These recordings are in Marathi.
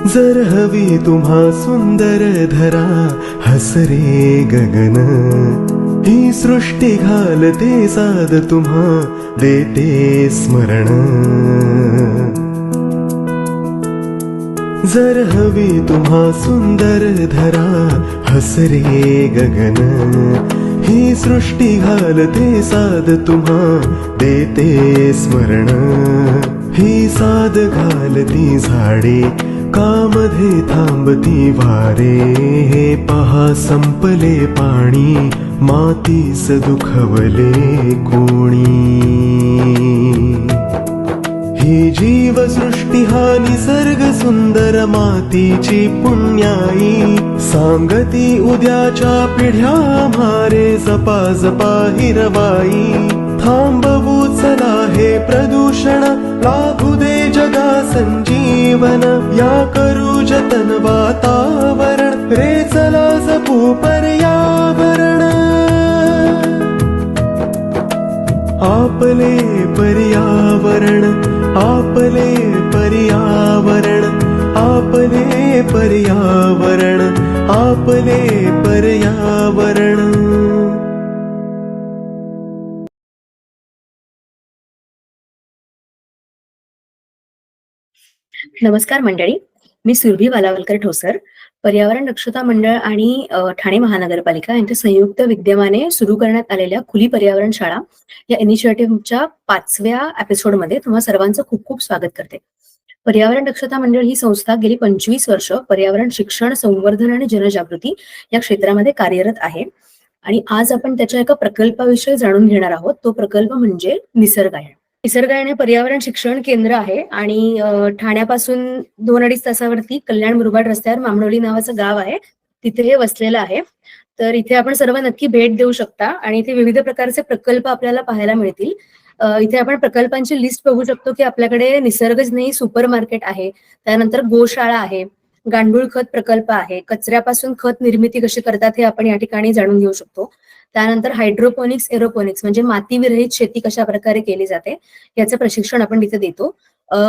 जर हवी तुम्हा सुंदर धरा हसरे गगन, ही सृष्टी घालते साद तुम्हा देते स्मरण. जर हवी तुम्हा सुंदर धरा हसरे गगन, ही सृष्टी घालते साद तुम्हा देते स्मरण. ही साद घालती झाडे कामध्ये थांबती वारे, हे पहा संपले पाणी मातीस दुखवले कोणी. ही जीवसृष्टी हा निसर्ग सुंदर मातीची पुण्याई, सांगती उद्याच्या पिढ्या म्हारे जपा जपा हिरवाई. थांबवू चला हे प्रदूषण, लाभू दे जगा संजीवन, या करू जतन वातावरण, रे चला जपू पर्यावरण. आपले पर्यावरण, आपले पर्यावरण, आपले पर्यावरण, आपले पर्यावरण. नमस्कार मंडळी, मी सुरभी वालावलकर ठोसर. पर्यावरण दक्षता मंडळ आणि ठाणे महानगरपालिका यांच्या संयुक्त विद्यमाने सुरू करण्यात आलेल्या खुली पर्यावरण शाळा या इनिशिएटिव्हच्या 5व्या एपिसोडमध्ये तुम्हा सर्वांचं खूप खूप स्वागत करते. पर्यावरण दक्षता मंडळ ही संस्था गेली 25 वर्ष पर्यावरण शिक्षण, संवर्धन आणि जनजागृती या क्षेत्रामध्ये कार्यरत आहे. आणि आज आपण त्याच्या एका प्रकल्पाविषयी जाणून घेणार आहोत. तो प्रकल्प म्हणजे निसर्गायण. निसर्गायण हे पर्यावरण शिक्षण केंद्र आहे आणि ठाण्यापासून 2-2.5 तासावरती कल्याण मुरबाड रस्त्यावर मामणोली नावाचं गाव आहे, तिथे हे वसलेलं आहे. तर इथे आपण सर्व नक्की भेट देऊ शकता आणि इथे विविध प्रकारचे प्रकल्प आपल्याला पाहायला मिळतील. इथे आपण प्रकल्पांची लिस्ट बघू शकतो की आपल्याकडे निसर्ग स्नेही सुपर मार्केट आहे, त्यानंतर गोशाळा आहे, गांडूळ खत प्रकल्प आहे, कचऱ्यापासून खत निर्मिती कशी करतात हे आपण या ठिकाणी जाणून घेऊ शकतो. त्यानंतर हायड्रोपोनिक्स, एरोपोनिक्स म्हणजे माती विरहित शेती कशा प्रकारे केली जाते याचं प्रशिक्षण आपण तिथे देतो.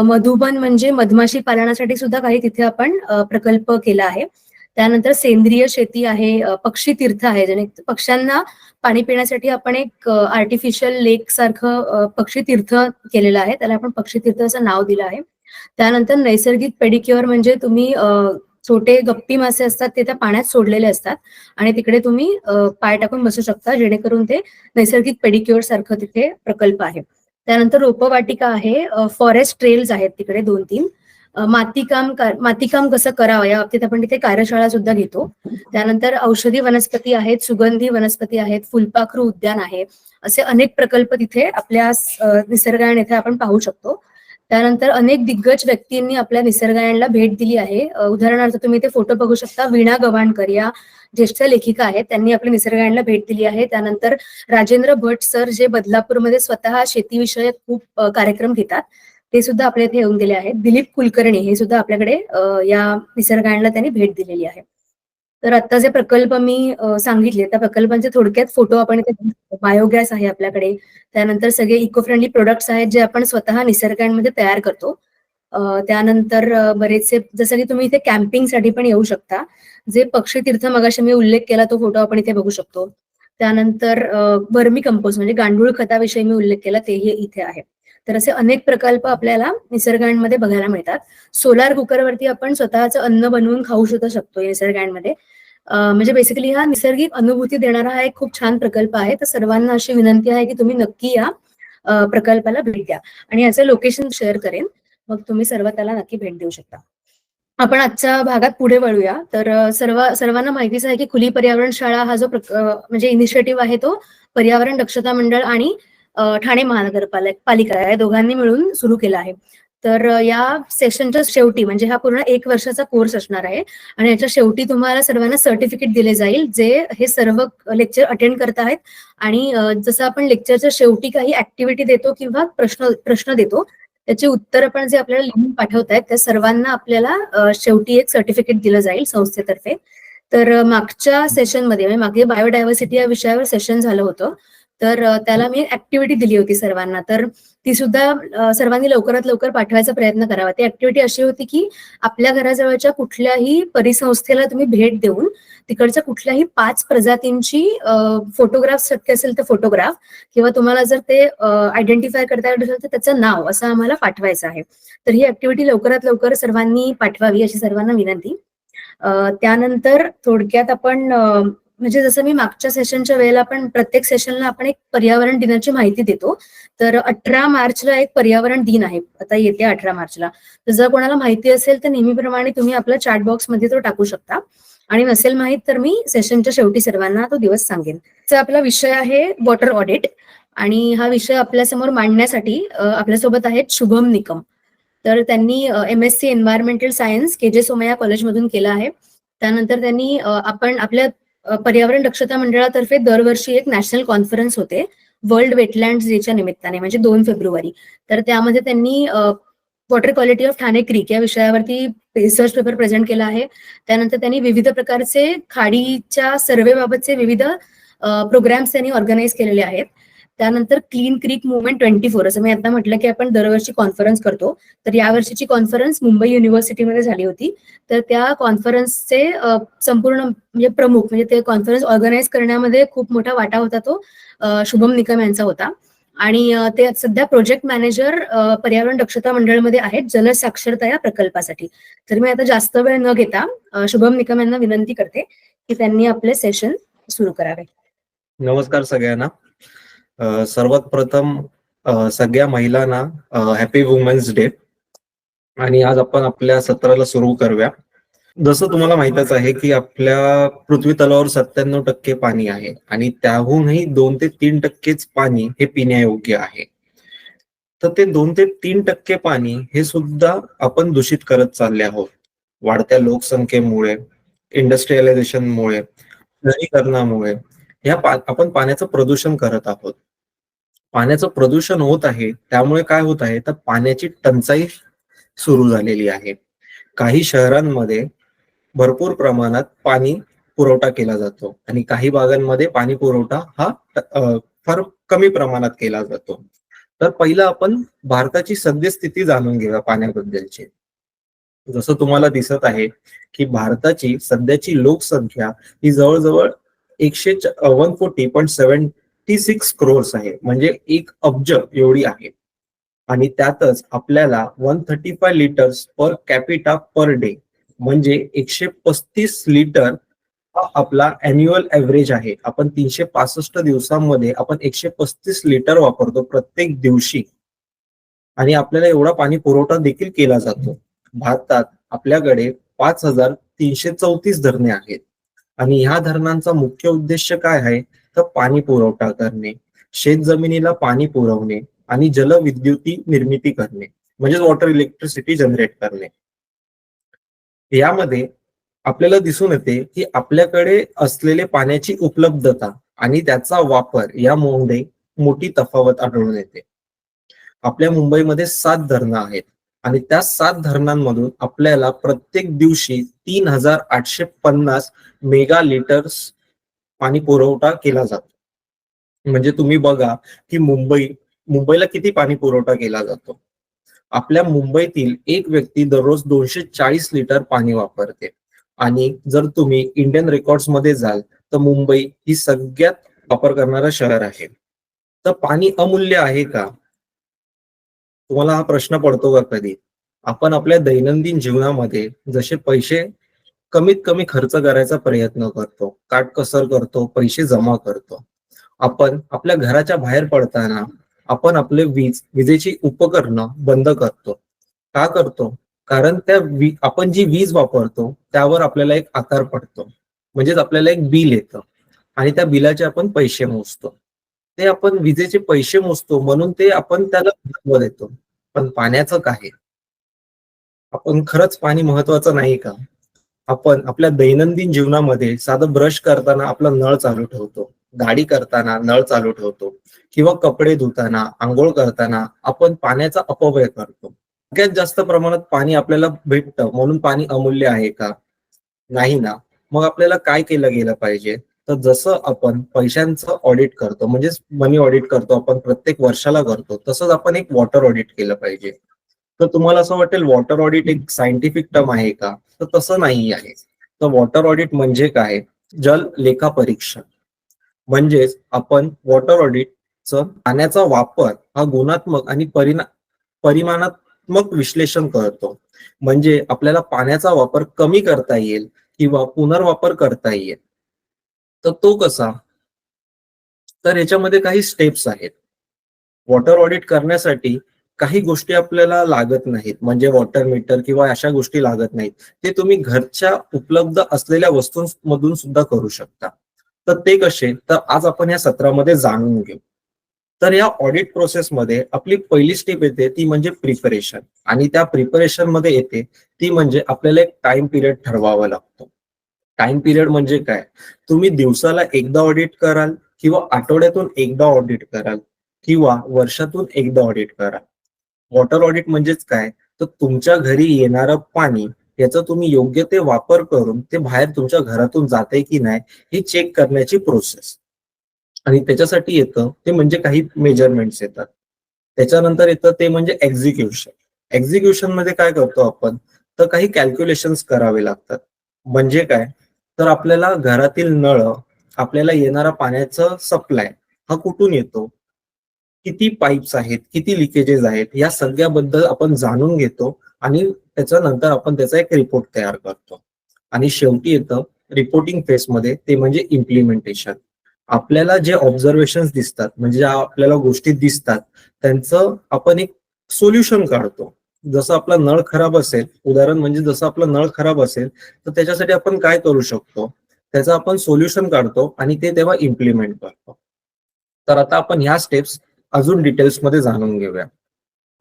मधुबन म्हणजे मधमाशी पालनासाठी सुद्धा काही तिथे आपण प्रकल्प केला आहे. त्यानंतर सेंद्रिय शेती आहे, पक्षी तीर्थ आहे, ज्याने पक्ष्यांना पाणी पिण्यासाठी आपण एक आर्टिफिशियल लेक सारखं पक्षी तीर्थ केलेलं आहे, त्याला आपण पक्षी तीर्थ असं नाव दिलं आहे. त्यानंतर नैसर्गिक पेडिक्युअर म्हणजे तुम्ही छोटे गप्पी मासे असतात ते त्या पाण्यात सोडलेले असतात आणि तिकडे तुम्ही पाय टाकून बसू शकता, जेणेकरून ते नैसर्गिक पेडिक्युअर सारखं तिथे प्रकल्प आहे. त्यानंतर रोपवाटिका आहे, फॉरेस्ट ट्रेल्स आहेत तिकडे 2-3. मातीकाम कसं करावं या बाबतीत आपण तिथे कार्यशाळा सुद्धा घेतो. त्यानंतर औषधी वनस्पती आहेत, सुगंधी वनस्पती आहेत, फुलपाखरू उद्यान आहे, असे अनेक प्रकल्प तिथे आपल्या निसर्गायण येथे आपण पाहू शकतो. त्यानंतर अनेक दिग्गज व्यक्तींनी आपल्या निसर्गायणला भेट दिली आहे. उदाहरणार्थ तुम्ही ते फोटो बघू शकता. वीणा गव्हाणकर या ज्येष्ठ लेखिका आहेत, त्यांनी आपल्या निसर्गायणला भेट दिली आहे. त्यानंतर राजेंद्र भट सर, जे बदलापूरमध्ये स्वतः शेतीविषयक खूप कार्यक्रम घेतात, ते सुद्धा आपल्या इथे येऊन गेले आहेत. दिलीप कुलकर्णी हे सुद्धा आपल्याकडे या निसर्गायणला त्यांनी भेट दिलेली आहे. तर आता जे प्रकल्प मी सांगितले त्या प्रकल्पांचे थोडक्यात फोटो आपण इथे, बायोगॅस आहे आपल्याकडे, त्यानंतर सगळे इको फ्रेंडली प्रोडक्ट्स आहेत जे आपण स्वतः निसर्गायणमध्ये तयार करतो. त्यानंतर बरेचसे, जसं की तुम्ही इथे कॅम्पिंगसाठी पण येऊ शकता. जे पक्षी तीर्थ मगाशी मी उल्लेख केला तो फोटो आपण इथे बघू शकतो. त्यानंतर वर्मी कंपोस्ट म्हणजे गांडूळ खताविषयी मी उल्लेख केला, तेही इथे आहे. तर असे अनेक प्रकल्प आपल्याला निसर्गायणमध्ये बघायला मिळतात. सोलार कुकरवरती आपण स्वतःचं अन्न बनवून खाऊ सुद्धा शकतो निसर्गायणमध्ये. म्हणजे बेसिकली हा निसर्गिक अनुभूती देणारा हा एक खूप छान प्रकल्प आहे. तर सर्वांना अशी विनंती आहे की तुम्ही नक्की या प्रकल्पाला भेट द्या आणि याचं लोकेशन शेअर करेन, मग तुम्ही सर्व त्याला नक्की भेट देऊ शकता. आपण आजच्या भागात पुढे वळूया. तर सर्वांना माहितीच आहे की खुली पर्यावरण शाळा हा जो म्हणजे इनिशिएटिव्ह आहे तो पर्यावरण दक्षता मंडळ आणि ठाणे महानगरपालिका या दोघांनी मिळून सुरू केला आहे. तर या सेशनच्या शेवटी म्हणजे हा पूर्ण 1 वर्षाचा कोर्स असणार आहे आणि याच्या शेवटी तुम्हाला सर्वांना सर्टिफिकेट दिले जाईल, जे हे सर्व लेक्चर अटेंड करत आहेत. आणि जसं आपण लेक्चरच्या शेवटी काही ऍक्टिव्हिटी देतो किंवा प्रश्न देतो, त्याचे उत्तर पण जे आपल्याला लिहून पाठवतायत त्या सर्वांना आपल्याला शेवटी एक सर्टिफिकेट दिलं जाईल संस्थेतर्फे. तर मागच्या सेशनमध्ये म्हणजे मागे बायोडायव्हर्सिटी या विषयावर सेशन झालं होतं. तर त्याला मी ऍक्टिव्हिटी दिली होती सर्वांना. तर ती सुद्धा सर्वांनी लवकरात लवकर पाठवायचा प्रयत्न करावा. ती ऍक्टिव्हिटी अशी होती की आपल्या घराजवळच्या कुठल्याही परिसंस्थेला तुम्ही भेट देऊन तिकडच्या कुठल्याही 5 प्रजातींची फोटोग्राफ शक्य असेल तर फोटोग्राफ किंवा तुम्हाला जर ते आयडेंटिफाय करता येत असेल तर त्याचं नाव असं आम्हाला पाठवायचं आहे. तर ही ऍक्टिव्हिटी लवकरात लवकर सर्वांनी पाठवावी अशी सर्वांना विनंती. त्यानंतर थोडक्यात आपण म्हणजे जसं मी मागच्या सेशनच्या वेळेला आपण प्रत्येक सेशनला आपण एक पर्यावरण दिनाची माहिती देतो. तर 18 मार्चला एक पर्यावरण दिन आहे, आता येते 18 मार्चला. तर जर कोणाला माहिती असेल तर नेहमीप्रमाणे तुम्ही आपल्या चॅट बॉक्समध्ये तो टाकू शकता आणि नसेल माहित तर मी सेशनच्या शेवटी सर्वांना तो दिवस सांगेन. तर आपला विषय आहे वॉटर ऑडिट आणि हा विषय आपल्यासमोर मांडण्यासाठी आपल्यासोबत आहेत शुभम निकम. तर त्यांनी MSc environmental science KJ Somaiya कॉलेजमधून केलं आहे. त्यानंतर त्यांनी आपण आपल्या पर्यावरण दक्षता मंडळातर्फे दरवर्षी एक नॅशनल कॉन्फरन्स होते वर्ल्ड वेटलँड डेच्या निमित्ताने, म्हणजे 2 फेब्रुवारी. तर त्यामध्ये त्यांनी water quality of Thane creek या विषयावरती रिसर्च पेपर प्रेझेंट केला आहे. त्यानंतर त्यांनी विविध प्रकारचे खाडीच्या सर्वे बाबतचे विविध प्रोग्राम्स त्यांनी ऑर्गनाईज केलेले आहेत. त्यानंतर क्लीन क्रीक मुवमेंट 24 असं मी आता म्हटलं की आपण दरवर्षी कॉन्फरन्स करतो. तर यावर्षीची कॉन्फरन्स मुंबई युनिव्हर्सिटीमध्ये झाली होती. तर त्या कॉन्फरन्सचे संपूर्ण म्हणजे प्रमुख म्हणजे ते कॉन्फरन्स ऑर्गनाईज करण्यामध्ये खूप मोठा वाटा होता तो शुभम निकम यांचा होता. आणि ते सध्या प्रोजेक्ट मॅनेजर पर्यावरण दक्षता मंडळमध्ये आहेत जल साक्षरता या प्रकल्पासाठी. तर मी आता जास्त वेळ न घेता शुभम निकम यांना विनंती करते की त्यांनी आपले सेशन सुरू करावे. नमस्कार सगळ्यांना. सर्वात प्रथम सगळ्या महिलांना हॅपी वुमेन्स डे. आणि आज आपण आपल्या सत्राला सुरू करूया. जसं तुम्हाला माहितच आहे की आपल्या पृथ्वी तलावर 97% पाणी आहे आणि त्याहूनही 2 ते 3% पाणी हे पिण्यायोग्य आहे. तर ते 2 ते 3% पाणी हे सुद्धा आपण दूषित करत चालले आहोत. वाढत्या लोकसंख्येमुळे, इंडस्ट्रियलायझेशनमुळे, शहरीकरणामुळे आपण पाण्याचं प्रदूषण करत आहोत. पाण्याचं प्रदूषण होत आहे त्यामुळे काय होत आहे तर पाण्याची टंचाई सुरू झालेली आहे. काही शहरांमध्ये भरपूर प्रमाणात पाणी पुरवठा केला जातो आणि काही भागांमध्ये पाणी पुरवठा हा फार कमी प्रमाणात केला जातो. तर पहिलं आपण भारताची सद्यस्थिती जाणून घेऊया पाण्याबद्दलची. जसं तुम्हाला दिसत आहे की भारताची सध्याची लोकसंख्या ही जवळजवळ 140.76 क्रोर्स आहे, म्हणजे 1 अब्ज एवढी आहे. आणि त्यातच आपल्याला 135 litres per capita per day म्हणजे 135 लिटर हा आपला अॅन्युअल ऍव्हरेज आहे. आपण 365 दिवसांमध्ये आपण 135 लिटर वापरतो प्रत्येक दिवशी आणि आपल्याला एवढा पाणी पुरवठा देखील केला जातो. भारतात आपल्याकडे 5334 धरणे आहेत आणि ह्या धरणांचा मुख्य उद्देश काय आहे तर पाणी पुरवठा करणे, शेतजमिनीला पाणी पुरवणे आणि जलविद्युती निर्मिती करणे म्हणजे वॉटर इलेक्ट्रिसिटी जनरेट करणे. यामध्ये आपल्याला दिसून येते की आपल्याकडे असलेले पाण्याची उपलब्धता आणि त्याचा वापर यामध्ये मोठी तफावत आढळून येते. आपल्या मुंबईमध्ये 7 धरणं आहेत आणि त्या 7 धरणांमधून आपल्याला प्रत्येक दिवशी 3850 मेगा लिटर्स पाणी पुरवठा केला जातो. म्हणजे तुम्ही बघा की मुंबईला किती पाणी पुरवठा केला जातो. आपल्या मुंबईतील एक व्यक्ती दररोज 240 लिटर पाणी वापरते आणि जर तुम्ही इंडियन रेकॉर्ड्स मध्ये जाल तर मुंबई ही सगळ्यात वापर करणारं शहर आहे. तर पाणी अमूल्य आहे का? तुम्हाला हा प्रश्न पडतो का कधी? आपण आपल्या दैनंदिन जीवनामध्ये जसे पैसे कमीत कमी खर्च करायचा प्रयत्न करतो, काटकसर करतो, पैसे जमा करतो, आपण आपल्या घराच्या बाहेर पडताना आपण आपले विजेची उपकरणं बंद करतो. का करतो? कारण आपण जी वीज वापरतो त्यावर आपल्याला एक आकार पडतो, म्हणजेच आपल्याला एक बिल येतं आणि त्या बिलाचे आपण पैसे मोजतो. ते आपण विजेचे पैसे मोजतो म्हणून ते आपण त्याला महत्व देतो. पण पाण्याचं काय? आपण खरंच पाणी महत्वाचं नाही का? आपण आपल्या दैनंदिन जीवनामध्ये साधं ब्रश करताना आपला नळ चालू ठेवतो, गाडी करताना नळ चालू ठेवतो किंवा कपडे धुताना, आंघोळ करताना आपण पाण्याचा अपव्यय करतो. सगळ्यात जास्त प्रमाणात पाणी आपल्याला भेटतं म्हणून पाणी अमूल्य आहे का? नाही ना. मग आपल्याला काय केलं गेलं पाहिजे तर जसं आपण पैशांचं ऑडिट करतो, म्हणजेच मनी ऑडिट करतो आपण प्रत्येक वर्षाला करतो, तसंच आपण एक वॉटर ऑडिट केलं पाहिजे. तर तुम्हाला असं वाटेल वॉटर ऑडिट एक सायंटिफिक टर्म आहे का? तर तसं नाही आहे. तर वॉटर ऑडिट म्हणजे काय? जल लेखा परीक्षण. म्हणजेच आपण वॉटर ऑडिटचं पाण्याचा वापर हा गुणात्मक आणि परिमाणात्मक विश्लेषण करतो. म्हणजे आपल्याला पाण्याचा वापर कमी करता येईल किंवा पुनर्वापर करता येईल. तर तो कसा? तर याच्यामध्ये काही स्टेप्स आहेत. वॉटर ऑडिट करण्यासाठी काही गोष्टी आपल्याला लागत नाहीत, म्हणजे वॉटर मीटर किंवा अशा गोष्टी लागत नाहीत. ते तुम्ही घरच्या उपलब्ध असलेल्या वस्तूंमधून सुद्धा करू शकता. तर ते कसे? तर आज आपण या सत्रामध्ये जाणून घेऊ. तर या ऑडिट प्रोसेसमध्ये आपली पहिली स्टेप येते ती म्हणजे प्रिपरेशन, आणि त्या प्रिपरेशन मध्ये येते ती म्हणजे आपल्याला एक टाइम पिरियड ठरवावा लागतो. टाइम पिरियड म्हणजे काय? तुम्ही दिवसाला एकदा ऑडिट कराल किंवा आठवड्यातून एकदा ऑडिट कराल किंवा वर्षातून एकदा ऑडिट कराल. वॉटर ऑडिट म्हणजेच काय? तर तुमच्या घरी येणारं पाणी याचा तुम्ही योग्य ते वापर करून ते बाहेर तुमच्या घरातून जाते की नाही हे चेक करण्याची प्रोसेस. आणि त्याच्यासाठी येतं ते म्हणजे काही मेजरमेंट्स येतात. त्याच्यानंतर येतं ते म्हणजे एक्झिक्युशन. एक्झिक्युशन मध्ये काय करतो आपण? तर काही कॅल्क्युलेशन्स करावे लागतात. म्हणजे काय? तर आपल्याला घरातील नळ, आपल्याला येणारा पाण्याचा सप्लाय हा कुठून येतो, किती पाईप्स आहेत, किती लिकेजेस आहेत, या सगळ्याबद्दल आपण जाणून घेतो आणि त्याच्यानंतर आपण त्याचा एक रिपोर्ट तयार करतो. आणि शेवटी येतं रिपोर्टिंग फेजमध्ये ते म्हणजे इम्प्लिमेंटेशन. आपल्याला जे ऑब्झर्वेशन दिसतात, म्हणजे ज्या आपल्याला गोष्टी दिसतात, त्यांचं आपण एक सोल्युशन काढतो. जसं आपला नळ खराब असेल, उदाहरण म्हणजे जसं आपला नळ खराब असेल तर त्याच्यासाठी आपण काय करू शकतो, त्याचं आपण सोल्युशन काढतो आणि ते तेव्हा इम्प्लिमेंट करतो. तर आता आपण ह्या स्टेप्स अजून डिटेल्समध्ये जाणून घेऊया.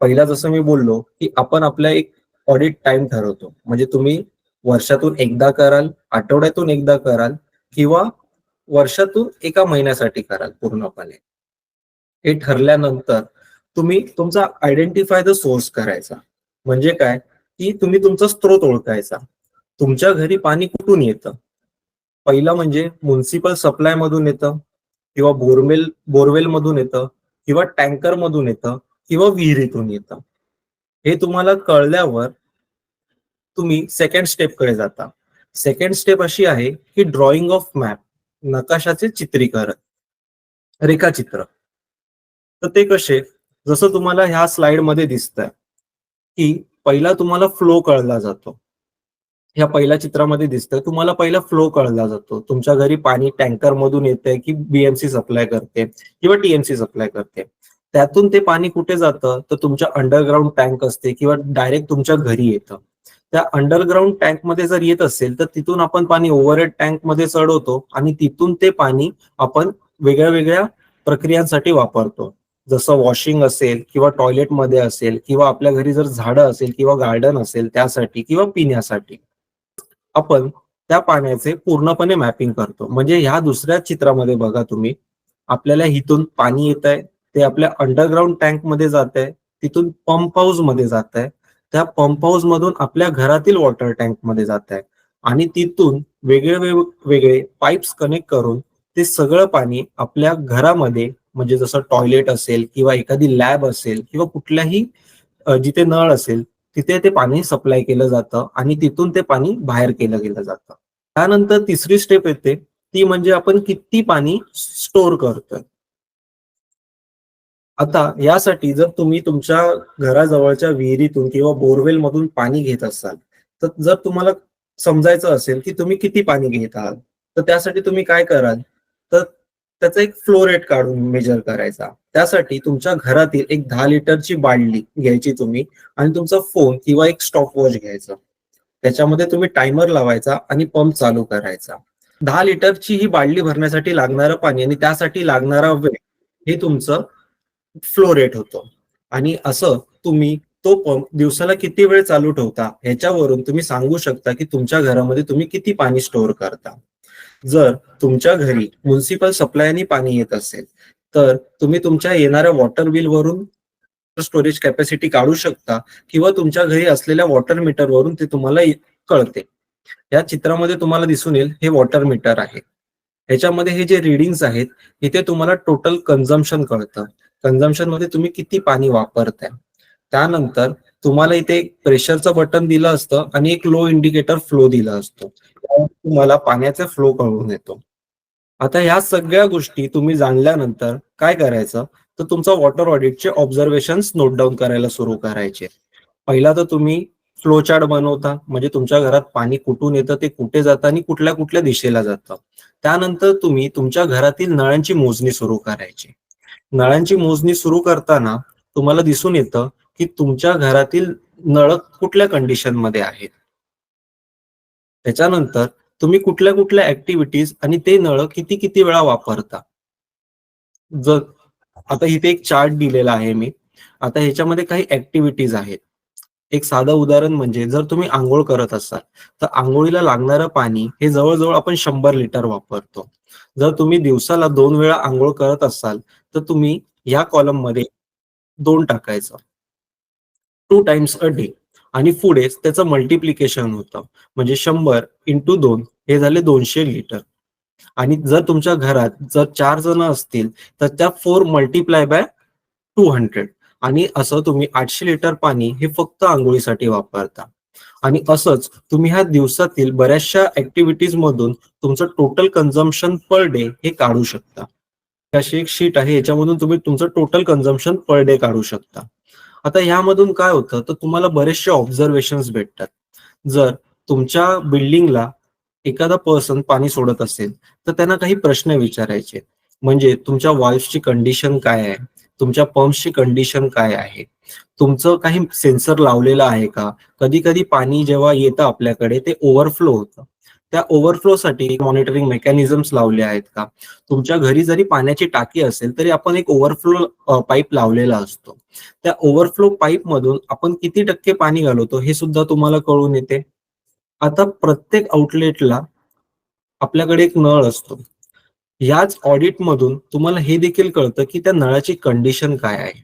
पहिला जसं मी बोललो की आपण आपला एक ऑडिट टाइम ठरवतो, म्हणजे तुम्ही वर्षातून एकदा कराल, आठवड्यातून एकदा कराल किंवा वर्षातून एका महिन्यासाठी कराल पूर्णपणे. हे ठरल्यानंतर तुम्ही तुमचा आयडेंटिफाय द सोर्स करायचा. म्हणजे काय? की तुम्ही तुमचा स्रोत ओळखायचा. तुमच्या घरी पाणी कुठून येतं? पहिला म्हणजे म्युन्सिपल सप्लाय मधून येतं किंवा बोरवेल मधून येतं किंवा टँकर मधून येतं किंवा विहिरीतून येतं. हे तुम्हाला कळल्यावर तुम्ही सेकंड स्टेपकडे जाता. सेकंड स्टेप अशी आहे की ड्रॉइंग ऑफ मॅप, नकाशाचे चित्रीकरण, रेखाचित्र. तर ते कसे? जसं तुम्हाला ह्या स्लाइड मध्ये दिसतंय की पहिला तुम्हाला फ्लो कळला जातो. ह्या पहिल्या चित्रामध्ये दिसतंय तुम्हाला पहिला फ्लो कळला जातो. तुमच्या घरी पाणी टँकर मधून येतंय की बीएमसी सप्लाय करते किंवा टीएमसी सप्लाय करते. त्यातून ते पाणी कुठे जातं? तर तुमच्या अंडरग्राऊंड टँक असते किंवा डायरेक्ट तुमच्या घरी येतं. त्या अंडरग्राऊंड टँक मध्ये जर येत असेल तर तिथून आपण पाणी ओव्हरहेड टँक मध्ये चढवतो आणि तिथून ते पाणी आपण वेगळ्या वेगळ्या प्रक्रियांसाठी वापरतो. जसं वॉशिंग असेल किंवा टॉयलेटमध्ये असेल किंवा आपल्या घरी जर झाडं असेल किंवा गार्डन असेल त्यासाठी किंवा पिण्यासाठी आपण त्या पाण्याचे पूर्णपणे मॅपिंग करतो. म्हणजे ह्या दुसऱ्या चित्रामध्ये बघा तुम्ही, आपल्याला इथून पाणी येत आहे, ते आपल्या अंडरग्राऊंड टँक मध्ये जात आहे, तिथून पंप हाऊस मध्ये जात आहे, त्या पंप हाऊस मधून आपल्या घरातील वॉटर टँक मध्ये जात आहे आणि तिथून वेगळे पाईप्स कनेक्ट करून ते सगळं पाणी आपल्या घरामध्ये, म्हणजे जसं टॉयलेट असेल किंवा एखादी लॅब असेल किंवा कुठल्याही जिथे नळ असेल तिथे ते पाणी सप्लाय केलं जातं आणि तिथून ते पाणी बाहेर केलं गेलं जातं. त्यानंतर तिसरी स्टेप येते ती म्हणजे आपण किती पाणी स्टोअर करतोय. आता यासाठी जर तुम्ही तुमच्या घराजवळच्या विहिरीतून किंवा बोरवेल मधून पाणी घेत असाल, तर जर तुम्हाला समजायचं असेल की तुम्ही किती पाणी घेत आहात, तर त्यासाठी तुम्ही काय कराल, तर त्याचा एक फ्लो रेट काढून मेजर करायचा. त्यासाठी तुमच्या घरातील एक 10 लिटरची बादली घ्यायची तुम्ही आणि तुमचा फोन किंवा एक स्टॉप वॉच घ्यायचा. त्याच्यामध्ये तुम्ही टायमर लावायचा आणि पंप चालू करायचा. 10 लिटरची ही बादली भरण्यासाठी लागणारं पाणी आणि त्यासाठी लागणारा वेळ हे तुमचं फ्लो रेट होतो. आणि असं तुम्ही तो पंप दिवसाला किती वेळ चालू ठेवता ह्याच्यावरून तुम्ही सांगू शकता की तुमच्या घरामध्ये तुम्ही किती पाणी स्टोअर करता. जर तुमच्या घरी म्युन्सिपल सप्लायनी पाणी येत असेल तर तुम्ही तुमच्या येणाऱ्या वॉटर बिल वरून स्टोरेज कॅपॅसिटी काढू शकता किंवा तुमच्या घरी असलेल्या वॉटर मीटर वरून ते तुम्हाला कळते. या चित्रामध्ये तुम्हाला दिसून येईल हे वॉटर मीटर आहे. ह्याच्यामध्ये हे जे रिडिंग्स आहेत, इथे तुम्हाला टोटल कन्झम्पशन कळतं. कन्झम्पन मध्ये तुम्ही किती पाणी वापरताय. त्यानंतर तुम्हाला इथे एक प्रेशरचं बटन दिलं असतं आणि एक लो इंडिकेटर फ्लो दिला असतो. त्यावर तुम्हाला पाण्याचा फ्लो कळून येतो. आता ह्या सगळ्या गोष्टी तुम्ही जाणल्यानंतर काय करायचं, तर तुमचा वॉटर ऑडिटचे ऑब्झर्वेशन्स नोट डाऊन करायला सुरू करायचे. पहिला तर तुम्ही फ्लो चार्ट बनवता, म्हणजे तुमच्या घरात पाणी कुठून येतं, ते कुठे जातं आणि कुठल्या कुठल्या दिशेला जातं. त्यानंतर तुम्ही तुमच्या घरातील नळांची मोजणी सुरू करायची. नळांची मोजणी सुरू करताना तुम्हाला दिसून येतं की तुमच्या घरातील नळ कुठल्या कंडिशन मध्ये आहेत. त्याच्यानंतर तुम्ही कुठल्या कुठल्या ऍक्टिव्हिटीज आणि ते नळ किती किती वेळा वापरता. जर आता इथे एक चार्ट दिलेला आहे मी. आता ह्याच्यामध्ये काही ऍक्टिव्हिटीज आहेत. एक साधं उदाहरण म्हणजे जर तुम्ही आंघोळ करत असाल तर आंघोळीला लागणारं पाणी हे जवळजवळ आपण 100 लिटर वापरतो. जर तुम्ही दिवसाला 2 वेळा आंघोळ करत असाल तर तुम्ही या कॉलम मध्ये 2 टाकायचं, 2 टाइम्स अ डे. आणि पुढे त्याचं मल्टिप्लिकेशन होतं, म्हणजे 100 × 2 हे झाले 200 लिटर. आणि जर तुमच्या घरात जर 4 जण असतील तर त्या 4 × 200 आणि असं तुम्ही 800 लिटर पाणी हे फक्त आंघोळीसाठी वापरता. आणि असंच तुम्ही ह्या दिवसातील बऱ्याचशा ऍक्टिव्हिटीज मधून तुमचं टोटल कन्झम्पशन पर डे हे काढू शकता. अशी एक शीट आहे, याच्यामधून तुम्ही तुमचं टोटल कन्झम्पशन पर डे काढू शकता. आता ह्यामधून काय होतं, तर तुम्हाला बरेचसे ऑब्झर्वेशन्स भेटतात. जर तुमच्या बिल्डिंगला एखादा पर्सन पाणी सोडत असेल तर त्यांना काही प्रश्न विचारायचे, म्हणजे तुमच्या व्हॉल्व्हची कंडिशन काय आहे, तुमच्या पंप्सची कंडिशन काय आहे, तुमचं काही सेन्सर लावलेलं आहे का. कधी कधी पाणी जेव्हा येतं आपल्याकडे ते ओव्हरफ्लो होतं. त्या ओव्हरफ्लोसाठी मॉनिटरिंग मेकॅनिझम्स लावले आहेत का. तुमच्या घरी जरी पाण्याची टाकी असेल तरी आपण एक ओव्हरफ्लो पाईप लावलेला असतो. त्या ओव्हरफ्लो पाईप मधून आपण किती टक्के पाणी घालवतो हे सुद्धा तुम्हाला कळून येते. आता प्रत्येक आउटलेटला आपल्याकडे एक नळ असतो. याच ऑडिट मधून तुम्हाला हे देखील कळतं की त्या नळाची कंडिशन काय आहे.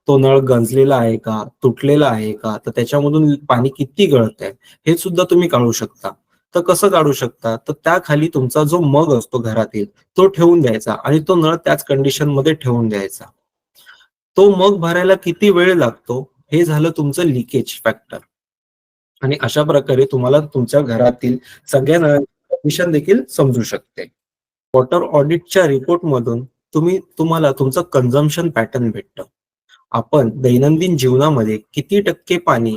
तो नळ गंजलेला आहे का, तुटलेला आहे का, तर त्याच्यामधून पाणी किती गळतंय हे सुद्धा तुम्ही काढू शकता. तर कसं काढू शकता, तर त्याखाली तुमचा जो मग असतो घरातील तो ठेवून द्यायचा आणि तो नळ त्याच कंडिशन मध्ये ठेवून द्यायचा. तो मग भरायला किती वेळ लागतो हे झालं तुमचं लिकेज फॅक्टर. आणि अशा प्रकारे तुम्हाला तुमच्या घरातील सगळ्या नळांची कंडिशन देखील समजू शकते. वॉटर ऑडिटच्या रिपोर्ट मधून तुम्हाला तुमचं कन्झम्पशन पॅटर्न भेटतं. आपण दैनंदिन जीवनामध्ये किती टक्के पाणी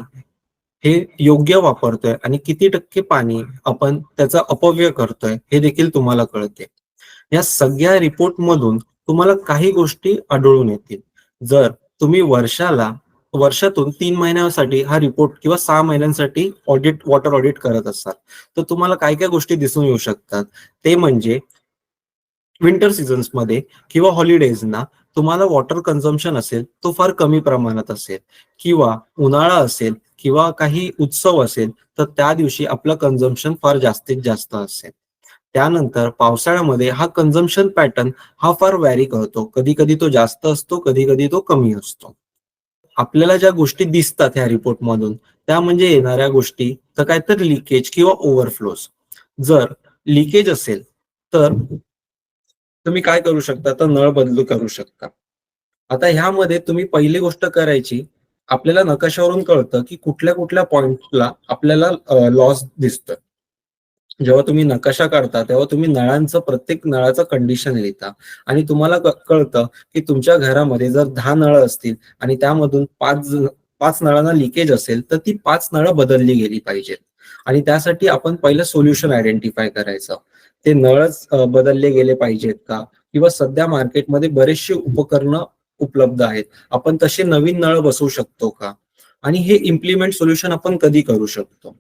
हे योग्य वापरतोय आणि किती टक्के पाणी आपण त्याचा अपव्यय करतोय हे देखील तुम्हाला कळते. या सगळ्या रिपोर्ट मधून तुम्हाला काही गोष्टी आढळून येतील. जर तुम्ही वर्षातून 3 महिन्यासाठी हा रिपोर्ट किंवा 6 महिन्यांसाठी वॉटर ऑडिट करत असाल तर तुम्हाला काय काय गोष्टी दिसून येऊ शकतात. ते म्हणजे विंटर सीझन्स मध्ये किंवा हॉलिडेजना तुम्हाला वॉटर कन्झम्पशन असेल तो फार कमी प्रमाणात असेल, किंवा उन्हाळा असेल किंवा काही उत्सव असेल तर त्या दिवशी आपलं कन्झम्पशन फार जास्तीत जास्त असेल. त्यानंतर पावसाळ्यामध्ये हा कन्झम्पशन पॅटर्न हा फार व्हॅरी करतो. कधी कधी तो जास्त असतो, कधी कधी तो कमी असतो. आपल्याला ज्या गोष्टी दिसतात ह्या रिपोर्ट मधून त्या म्हणजे येणाऱ्या गोष्टी तर काय तर लिकेज किंवा ओव्हरफ्लोज. जर लिकेज असेल तर तुम्ही काय करू शकता, तर नळ बदलू करू शकता. आता ह्यामध्ये तुम्ही पहिली गोष्ट करायची, आपल्याला नकाशावरून कळतं की कुठल्या कुठल्या पॉइंटला आपल्याला लॉस दिसतोय. जेव्हा तुम्ही नकाशा काढता तेव्हा तुम्ही प्रत्येक नळाचं कंडिशन लिहिता आणि तुम्हाला कळतं की तुमच्या घरामध्ये जर 10 नळ असतील आणि त्यामधून 5 नळांना लिकेज असेल तर ती 5 नळं बदलली गेली पाहिजेत. आणि त्यासाठी आपण पहिलं सोल्युशन आयडेंटिफाय करायचं. ते नळच बदलले गेले पाहिजेत का, किंवा सध्या मार्केटमध्ये बरेचसे उपकरणं उपलब्ध आहेत, आपण तसे नवीन नळ बसवू शकतो का, आणि हे इम्प्लिमेंट सोल्युशन आपण कधी करू शकतो.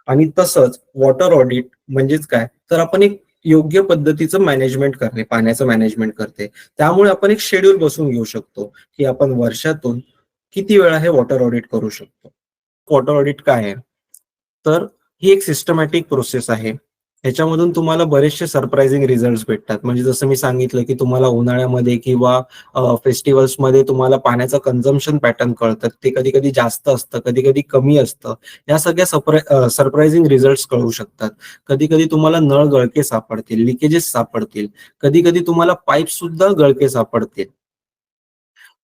आणि तसंच वॉटर ऑडिट म्हणजेच काय, तर आपण एक योग्य पद्धतीचं मॅनेजमेंट करणे, पाण्याचं मॅनेजमेंट करते. त्यामुळे आपण एक शेड्यूल बसवून घेऊ शकतो की आपण वर्षातून किती वेळा हे वॉटर ऑडिट करू शकतो. वॉटर ऑडिट काय आहे, तर ही एक सिस्टमॅटिक प्रोसेस आहे. ह्याच्यामधून तुम्हाला बरेचसे सरप्राइझिंग रिझल्ट भेटतात. म्हणजे जसं मी सांगितलं की तुम्हाला उन्हाळ्यामध्ये किंवा फेस्टिवल्समध्ये तुम्हाला पाण्याचं कन्झम्पशन पॅटर्न कळतं. ते कधी कधी जास्त असतं, कधी कधी कमी असतं. या सगळ्या सरप्राइझिंग रिझल्ट कळू शकतात. कधी कधी तुम्हाला नळ गळके सापडतील, लिकेजेस सापडतील, कधी कधी तुम्हाला पाईप सुद्धा गळके सापडतील.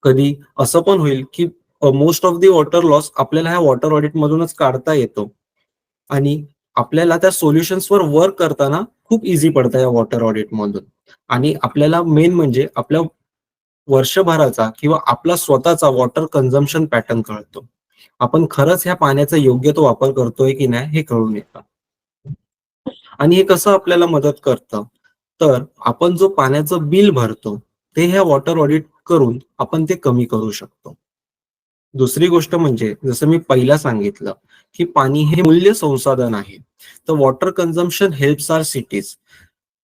कधी असं पण होईल की most of the water loss आपल्याला ह्या वॉटर ऑडिट मधूनच काढता येतो आणि आपल्याला त्या सोल्युशन्सवर वर्क करताना खूप इझी पडतं या वॉटर ऑडिट मधून. आणि आपल्याला मेन म्हणजे आपल्या वर्षभराचा किंवा आपला स्वतःचा वॉटर कन्झम्पशन पॅटर्न कळतो. आपण खरंच ह्या पाण्याचा योग्य तो वापर करतोय की नाही हे कळून येतं. आणि हे कसं आपल्याला मदत करतं, तर आपण जो पाण्याचं बिल भरतो ते ह्या वॉटर ऑडिट करून आपण ते कमी करू शकतो. दुसरी गोष्ट म्हणजे जसं मी पहिला सांगितलं की पाणी हे मूल्य संसाधन आहे. तर water consumption helps our cities.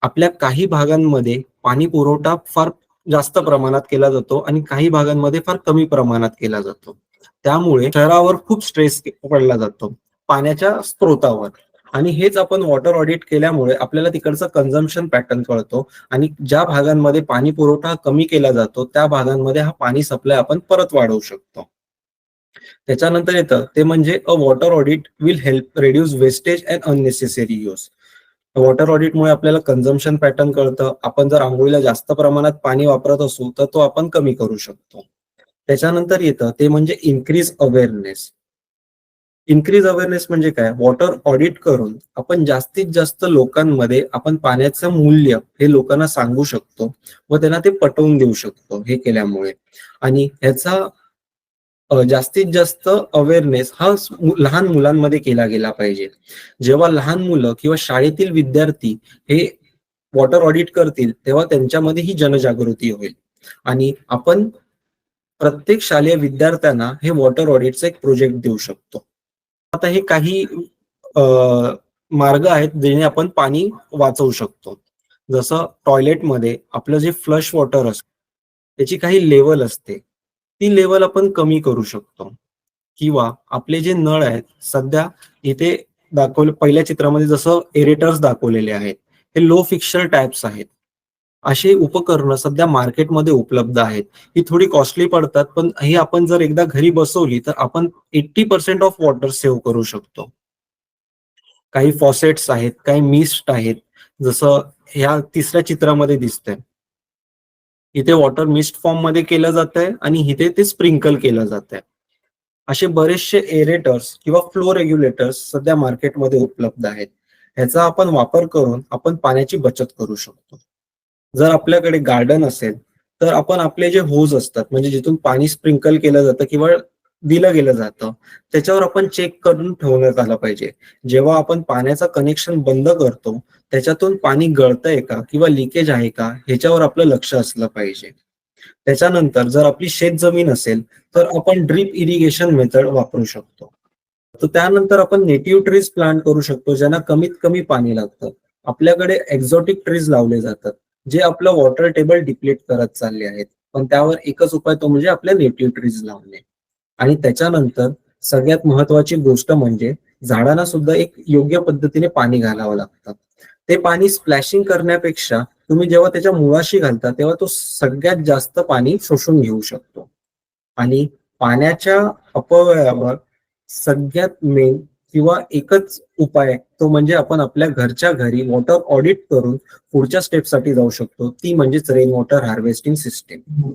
आपल्या काही भागांमध्ये पाणी पुरवठा फार जास्त प्रमाणात केला जातो आणि काही भागांमध्ये फार कमी प्रमाणात केला जातो. त्यामुळे शहरावर खूप स्ट्रेस पडला जातो पाण्याच्या स्त्रोतावर. आणि हेच आपण वॉटर ऑडिट केल्यामुळे आपल्याला तिकडचं कन्झम्पशन पॅटर्न कळतो आणि ज्या भागांमध्ये पाणी पुरवठा कमी केला जातो त्या भागांमध्ये हा पाणी सप्लाय आपण परत वाढवू शकतो. त्याच्यानंतर येतं ते म्हणजे a water audit will help reduce wastage and unnecessary use. Water ऑडिटमुळे आपल्याला कन्झम्पशन पॅटर्न कळतं. आपण जर आंघोळीला जास्त प्रमाणात पाणी वापरत असू तर तो आपण कमी करू शकतो. त्याच्यानंतर येतं ते म्हणजे इन्क्रीज अवेअरनेस. इन्क्रीज अवेअरनेस म्हणजे काय? वॉटर ऑडिट करून आपण जास्तीत जास्त लोकांमध्ये आपण पाण्याचं मूल्य हे लोकांना सांगू शकतो व त्यांना ते पटवून देऊ शकतो हे केल्यामुळे. आणि ह्याचा जास्तीत जास्त अवेअरनेस हा लहान मुलांमध्ये केला गेला पाहिजे. जेव्हा लहान मुलं किंवा शाळेतील विद्यार्थी हे वॉटर ऑडिट करतील तेव्हा त्यांच्यामध्ये ही जनजागृती होईल. आणि आपण प्रत्येक शालेय विद्यार्थ्यांना हे वॉटर ऑडिटचा एक प्रोजेक्ट देऊ शकतो. आता हे काही मार्ग आहेत जेणे आपण पाणी वाचवू शकतो. जसं टॉयलेटमध्ये आपलं जे फ्लश वॉटर असतं त्याची काही लेवल असते, ती लेवल आपण कमी करू शकतो. किंवा आपले जे नळ आहेत सध्या इथे दाखवलं पहिल्या चित्रामध्ये जसं एरेटर्स दाखवलेले आहेत, हे लो फिक्स्चर टाइप्स आहेत. अशी उपकरणं सध्या मार्केटमध्ये उपलब्ध आहेत. ही थोडी कॉस्टली पडतात, पण ही आपण जर एकदा घरी बसवली तर आपण 80% ऑफ वॉटर सेव्ह करू शकतो. काही फॉसेट्स आहेत, काही मिस्ट आहेत, जसं ह्या तिसऱ्या चित्रामध्ये दिसतंय. इथे वॉटर मिस्ट फॉर्म मध्ये केलं जातंय आणि इथे ते स्प्रिंकल केलं जातंय. असे बरेचसे एरेटर्स किंवा फ्लो रेग्युलेटर्स सध्या मार्केटमध्ये उपलब्ध आहेत. ह्याचा आपण वापर करून आपण पाण्याची बचत करू शकतो. जर आपल्याकडे गार्डन असेल तर आपण आपले जे होज असतात म्हणजे जिथून पाणी स्प्रिंकल केलं जातं किंवा दिलं गेलं जातं त्याच्यावर आपण चेक करून ठेवण्यात आलं पाहिजे. जेव्हा आपण पाण्याचं कनेक्शन बंद करतो त्याच्यातून पाणी गळतंय का किंवा लिकेज आहे का ह्याच्यावर आपलं लक्ष असलं पाहिजे. त्याच्यानंतर जर आपली शेत जमीन असेल तर आपण ड्रीप इरिगेशन मेथड वापरू शकतो. तर त्यानंतर आपण नेटिव्ह ट्रीज प्लांट करू शकतो ज्यांना कमीत कमी पाणी लागतं. आपल्याकडे एक्झॉटिक ट्रीज लावले जातात जे आपलं वॉटर टेबल डिप्लीट करत चालले आहेत, पण त्यावर एकच उपाय तो म्हणजे आपल्या नेटिव्ह ट्रीज लावणे. आणि त्याच्यानंतर सगळ्यात महत्वाची गोष्ट म्हणजे झाडांना सुद्धा एक योग्य पद्धतीने पाणी घालावं लागतं. ते पाणी स्प्लॅशिंग करण्यापेक्षा तुम्ही जेव्हा त्याच्या मुळाशी घालता तेव्हा तो सगळ्यात जास्त पाणी शोषून घेऊ शकतो. आणि पाण्याच्या अपव्ययावर सगळ्यात मेन किंवा एकच उपाय तो म्हणजे आपण आपल्या घरच्या घरी वॉटर ऑडिट करून पुढच्या स्टेपसाठी जाऊ शकतो, ती म्हणजेच रेन वॉटर हार्वेस्टिंग सिस्टीम.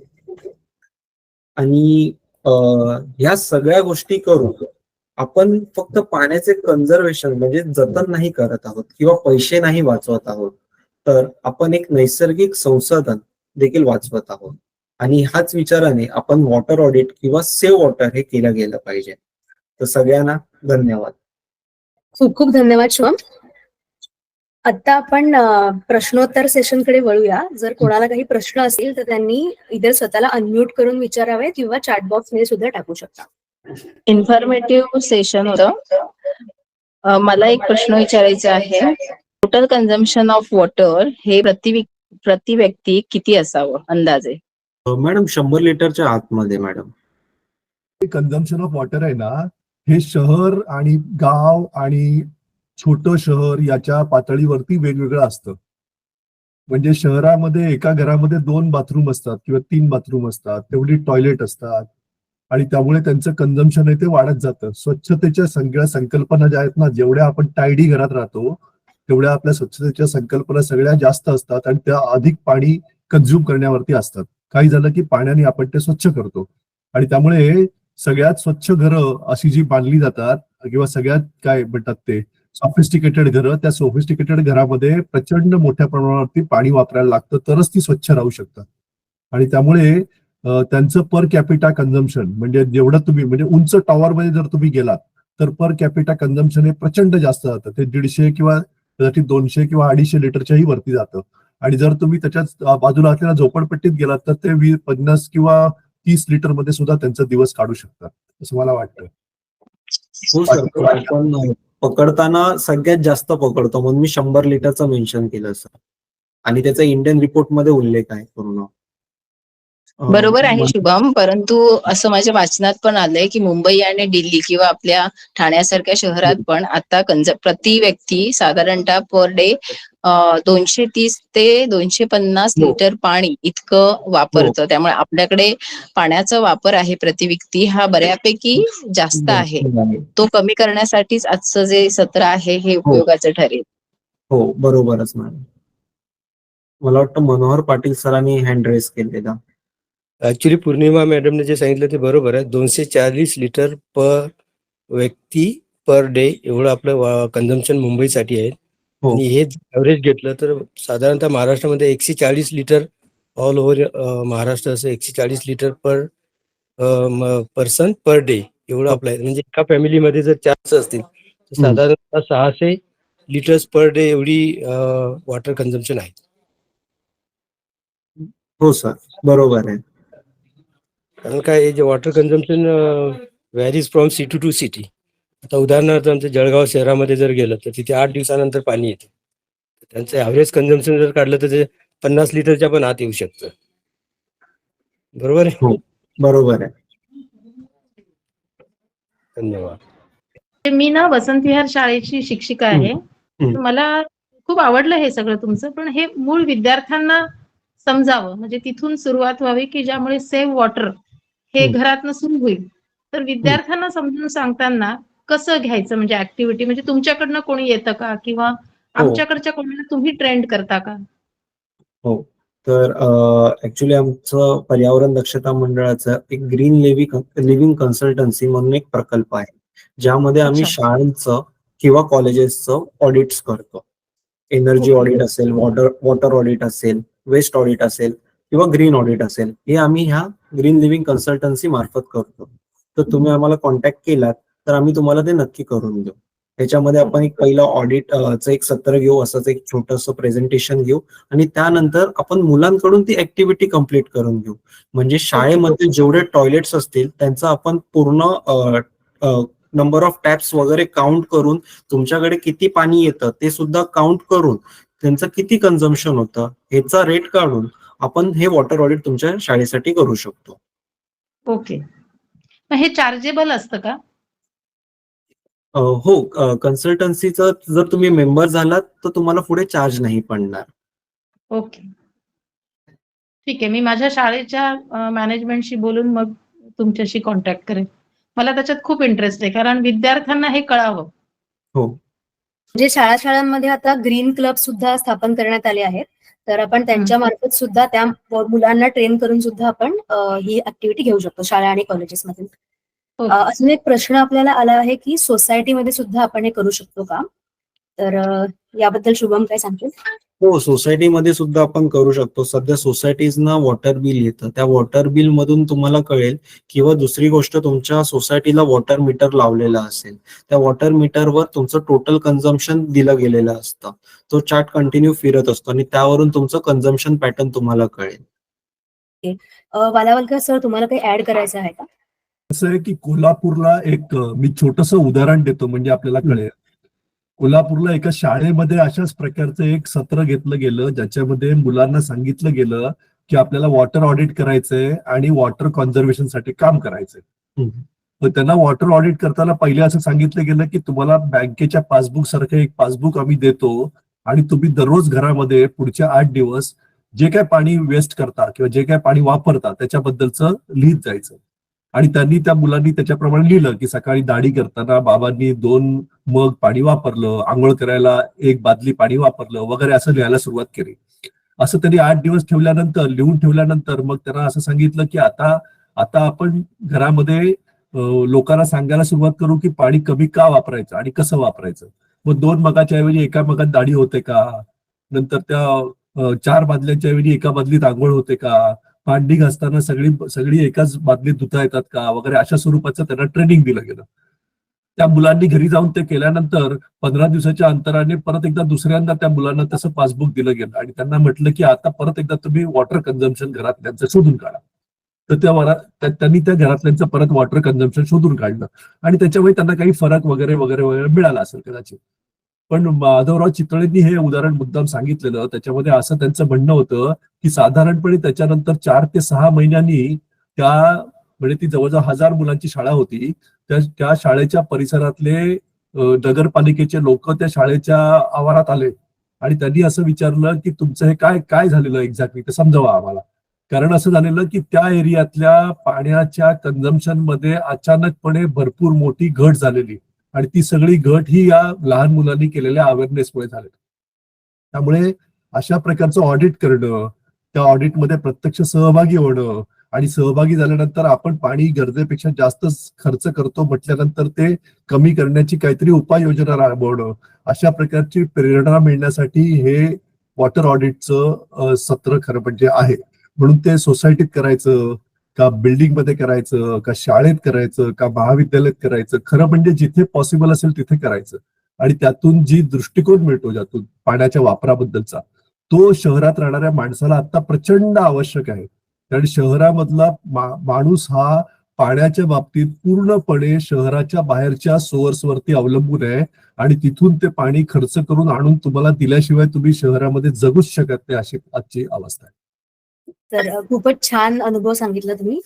आणि ह्या सगळ्या गोष्टी करून आपण फक्त पाण्याचे कन्झर्वेशन म्हणजे जतन नाही करत आहोत किंवा पैसे नाही वाचवत आहोत, तर आपण एक नैसर्गिक संसाधन देखील वाचवत आहोत. आणि ह्याच विचाराने आपण वॉटर ऑडिट किंवा सेव्ह वॉटर हे केलं गेलं पाहिजे. तर सगळ्यांना धन्यवाद. खूप खूप धन्यवाद शुभम. आता आपण प्रश्नोत्तर सेशनकडे वळूया. जर कोणाला काही प्रश्न असतील तर त्यांनी इतर स्वतःला अनम्यूट करून विचारावे किंवा चॅट बॉक्स मध्ये सुद्धा टाकू शकता. इन्फॉर्मेटिव्ह सेशन होतं. मला एक प्रश्न विचारायचा आहे. टोटल कन्झम्पशन ऑफ वॉटर हे प्रति व्यक्ती किती असावं अंदाजे? मॅडम 100 लिटरच्या आतमध्ये मॅडम. कन्झम्पशन ऑफ वॉटर आहे ना, हे शहर आणि गाव आणि छोटं शहर याच्या पातळीवरती वेगवेगळं असतं. म्हणजे शहरामध्ये एका घरामध्ये 2 बाथरूम असतात किंवा 3 बाथरूम असतात, तेवढी टॉयलेट असतात आणि त्यामुळे त्यांचं कन्झम्पशन आहे ते वाढत जातं. स्वच्छतेच्या सगळ्या संकल्पना ज्या आहेत ना, जेवढ्या आपण टायडी घरात राहतो तेवढ्या आपल्या स्वच्छतेच्या संकल्पना सगळ्या जास्त असतात आणि त्या अधिक पाणी कन्झ्युम करण्यावरती असतात. काही झालं की पाण्याने आपण ते स्वच्छ करतो आणि त्यामुळे सगळ्यात स्वच्छ घरं अशी जी बांधली जातात किंवा सगळ्यात काय म्हणतात ते सॉफिस्टिकेटेड घरं, त्या सॉफिस्टिकेटेड घरामध्ये प्रचंड मोठ्या प्रमाणावरती पाणी वापरायला लागतं तरच ती स्वच्छ राहू शकतात. आणि त्यामुळे त्यांचं पर कॅपिटा कन्झम्पशन म्हणजे जेवढं तुम्ही म्हणजे उंच टॉवरमध्ये जर तुम्ही गेलात तर पर कॅपिटा कन्झम्पशन हे प्रचंड जास्त जातं. ते 150 किंवा कदाचित 200 किंवा 250 लिटरच्याही वरती जातं. आणि जर तुम्ही त्याच्याच बाजूला असलेल्या झोपडपट्टीत गेलात तर ते 50 किंवा 30 लिटर मध्ये सुद्धा त्यांचा दिवस काढू शकतात असं मला वाटतं. हो सर, आपण पकडताना सगळ्यात जास्त पकडतो म्हणून मी 100 लिटरचं मेन्शन केलं सर. आणि त्याचा इंडियन रिपोर्ट मध्ये उल्लेख आहे पूर्ण. बरोबर आहे शुभम, परंतु असं माझ्या वाचनात पण आलंय की मुंबई आणि दिल्ली किंवा आपल्या ठाण्यासारख्या शहरात पण आता प्रति व्यक्ती साधारणतः पर डे 230 ते 250 लिटर पाणी इतकं वापरतं. त्यामुळे आपल्याकडे पाण्याचा वापर आहे प्रति व्यक्ती हा बऱ्यापैकी जास्त आहे. तो कमी करण्यासाठीच आजचं जे सत्र आहे हे उपयोगाचं ठरेल. हो बरोबरच मॅडम. मला वाटतं मनोहर पाटील सरांनी हँड रेस केलेला. ऍक्च्युली पूर्णिमा मॅडमने जे सांगितलं ते बरोबर आहे. 240 लिटर पर व्यक्ती पर डे एवढं आपलं कन्झम्पशन मुंबईसाठी आहे. आणि हे ऍव्हरेज घेतलं तर साधारणतः महाराष्ट्रामध्ये 140 लिटर ऑल ओव्हर महाराष्ट्र असं 140 litre per person per day एवढं आपलं आहे. म्हणजे एका फॅमिलीमध्ये जर 4 असतील तर साधारणतः 600 लिटर्स पर डे एवढी वॉटर कन्झम्पशन आहे. हो सर बरोबर आहे. कारण काय जे water consumption varies from city to city. आता उदाहरणार्थ आमच्या जळगाव शहरामध्ये जर गेलं तर तिथे 8 दिवसानंतर पाणी येते. त्यांचं ॲव्हरेज कन्झम्पशन जर काढलं तर ते 50 लिटरच्या पण आत येऊ शकतं. बरोबर आहे. हो बरोबर आहे. धन्यवाद. मी ना वसंत विहार शाळेची शिक्षिका आहे. मला खूप आवडलं हे सगळं तुमचं, पण हे मूळ विद्यार्थ्यांना समजावं म्हणजे तिथून सुरुवात व्हावी की ज्यामुळे सेव्ह वॉटर हे घरातनं सुरू होईल. तर विद्यार्थ्यांना समजून सांगताना कसं घ्यायचं म्हणजे ऍक्टिव्हिटी म्हणजे तुमच्याकडनं कोणी येतं का किंवा आमच्याकडच्या कोणाला तुम्ही ट्रेंड करता का? हो तर ऍक्च्युली आमचं पर्यावरण दक्षता मंडळाचं एक ग्रीन लिव्हिंग कन्सल्टन्सी म्हणून एक प्रकल्प आहे ज्यामध्ये आम्ही शाळांचं किंवा कॉलेजेसचं ऑडिट्स करतो. एनर्जी ऑडिट असेल, वॉटर ऑडिट असेल, वेस्ट ऑडिट असेल किंवा ग्रीन ऑडिट असेल, हे आम्ही ह्या ग्रीन लिव्हिंग कन्सल्टन्सी मार्फत करतो. तर तुम्ही आम्हाला कॉन्टॅक्ट केलात तर आम्ही तुम्हाला ते नक्की करून देऊ. त्याच्यामध्ये आपण एक पहिलं ऑडिटचं एक सत्र घेऊ, असंच एक छोटंसं प्रेझेंटेशन घेऊ आणि त्यानंतर आपण मुलांकडून ती ऍक्टिव्हिटी कम्प्लीट करून घेऊ. म्हणजे शाळेमध्ये जेवढे टॉयलेट्स असतील त्यांचा आपण पूर्ण नंबर ऑफ टॅप्स वगैरे काउंट करून तुमच्याकडे किती पाणी येतं ते सुद्धा काउंट करून त्यांचं किती कन्झम्पशन होतं ह्याचा रेट काढून आपण हे वॉटर ऑडिट तुमच्या शाळेसाठी करू शकतो. ओके, हे चार्जेबल असतं का? हो, कन्सल्टन्सीचं जर तुम्ही मेंबर झालात तर तुम्हाला पुढे चार्ज नाही पडणार. ओके ठीक आहे, मी माझ्या शाळेच्या मॅनेजमेंटशी बोलून मग तुमच्याशी कॉन्टॅक्ट करेन. मला त्याच्यात खूप इंटरेस्ट आहे कारण विद्यार्थ्यांना हे कळावं. हो म्हणजे शाळांमध्ये आता ग्रीन क्लब सुद्धा स्थापन करण्यात आले आहेत. तर आपण त्यांच्या मार्फत सुद्धा त्या मुलांना ट्रेन करून सुद्धा आपण ही ऍक्टिव्हिटी घेऊ शकतो शाळा आणि कॉलेजेसमध्ये. अजून एक प्रश्न आपल्याला आला आहे की सोसायटीमध्ये सुद्धा आपण हे करू शकतो का? तर याबद्दल शुभम काय सांगतील? हो, सोसायटीमध्ये सुद्धा आपण करू शकतो. सध्या सोसायटीजना वॉटर बिल येतं, त्या वॉटर बिल मधून तुम्हाला कळेल किंवा दुसरी गोष्ट तुमच्या सोसायटीला वॉटर मीटर लावलेला असेल, त्या वॉटर मीटरवर तुमचं टोटल कन्झम्पशन दिलं गेलेलं असतं. तो चार्ट कंटिन्यू फिरत असतो आणि त्यावरून तुमचं कन्झम्पशन पॅटर्न तुम्हाला कळेल. वालावलकर सर, तुम्हाला काही ऍड करायचं आहे का? असं आहे की कोल्हापूरला एक मी छोटंसं उदाहरण देतो म्हणजे आपल्याला कळेल. कोल्हापूरला एका शाळेमध्ये अशाच प्रकारचं एक सत्र घेतलं गेलं ज्याच्यामध्ये मुलांना सांगितलं गेलं की आपल्याला वॉटर ऑडिट करायचंय आणि वॉटर कॉन्झर्वेशन साठी काम करायचंय. पण त्यांना वॉटर ऑडिट करताना पहिले असं सांगितलं गेलं की तुम्हाला बँकेच्या पासबुक सारखं एक पासबुक आम्ही देतो आणि तुम्ही दररोज घरामध्ये पुढच्या 8 दिवस जे काय पाणी वेस्ट करता किंवा जे काय पाणी वापरता त्याच्याबद्दलचं लिहित जायचं. आणि त्यांनी त्या मुलांनी त्याच्याप्रमाणे लिहिलं की सकाळी दाढी करताना बाबांनी 2 मग पाणी वापरलं, आंघोळ करायला 1 बादली पाणी वापरलं वगैरे असं लिहायला सुरुवात केली. असं त्यांनी 8 दिवस ठेवल्यानंतर लिहून ठेवल्यानंतर मग त्यांना असं सांगितलं की आता आता आपण घरामध्ये लोकांना सांगायला सुरुवात करू की पाणी कमी का वापरायचं आणि कसं वापरायचं. मग 2 मगाच्या ऐवजी एका मगात दाढी होते का, नंतर त्या 4 बादल्यांच्या ऐवजी एका बादलीत आंघोळ होते का, भांडी घासताना सगळी एकाच बादलीत धुता येतात का वगैरे अशा स्वरूपाचं त्यांना ट्रेनिंग दिलं गेलं. त्या मुलांनी घरी जाऊन ते केल्यानंतर 15 दिवसाच्या अंतराने परत एकदा दुसऱ्यांदा त्या मुलांना तसं पासबुक दिलं गेलं आणि त्यांना म्हटलं की आता परत एकदा तुम्ही वॉटर कन्झम्पशन घरातल्यांचं शोधून काढा. तर त्यांनी त्या घरातल्यांचं परत वॉटर कन्झम्पशन शोधून काढलं आणि त्याच्यामुळे त्यांना काही फरक वगैरे वगैरे वगैरे मिळाला असेल कदाचित. पण माधवराव चितळेंनी हे उदाहरण मुद्दाम सांगितलेलं त्याच्यामध्ये असं त्यांचं म्हणणं होतं की साधारणपणे त्याच्यानंतर 4 ते 6 महिन्यांनी त्या म्हणजे ती जवळजवळ 1000 मुलांची शाळा होती. त्या शाळेच्या परिसरातले नगरपालिकेचे लोक त्या शाळेच्या आवारात आले आणि त्यांनी असं विचारलं की तुमचं हे काय काय झालेलं एक्झॅक्टली ते समजावा आम्हाला. कारण असं झालेलं की त्या एरियातल्या पाण्याच्या कन्झम्पशन मध्ये अचानकपणे भरपूर मोठी घट झालेली आणि ती सगळी घट ही या लहान मुलांनी केलेल्या अवेअरनेसमुळे झाली. त्यामुळे अशा प्रकारचं ऑडिट करणं, त्या ऑडिटमध्ये प्रत्यक्ष सहभागी होणं आणि सहभागी झाल्यानंतर आपण पाणी गरजेपेक्षा जास्त खर्च करतो म्हटल्यानंतर ते कमी करण्याची काहीतरी उपाययोजना राबवणं, अशा प्रकारची प्रेरणा मिळण्यासाठी हे वॉटर ऑडिटचं सत्र खरं म्हणजे आहे. म्हणून ते सोसायटीत करायचं का बिल्डिंग मध्ये करायचं का शाळेत करायचं का महाविद्यालयात करायचं, खरं म्हणजे जिथे पॉसिबल असेल तिथे करायचं. आणि त्यातून जी दृष्टिकोन मिळतो ज्यातून पाण्याच्या वापराबद्दलचा तो शहरात राहणाऱ्या माणसाला आता प्रचंड आवश्यक आहे. कारण शहरामधला माणूस हा पाण्याच्या बाबतीत पूर्णपणे शहराच्या बाहेरच्या सोर्सवरती अवलंबून आहे आणि तिथून ते पाणी खर्च करून आणून तुम्हाला दिल्याशिवाय तुम्ही शहरामध्ये जगूच शकत नाही अशी आजची अवस्था आहे. तर खूपच छान अनुभव सांगितला तुम्ही.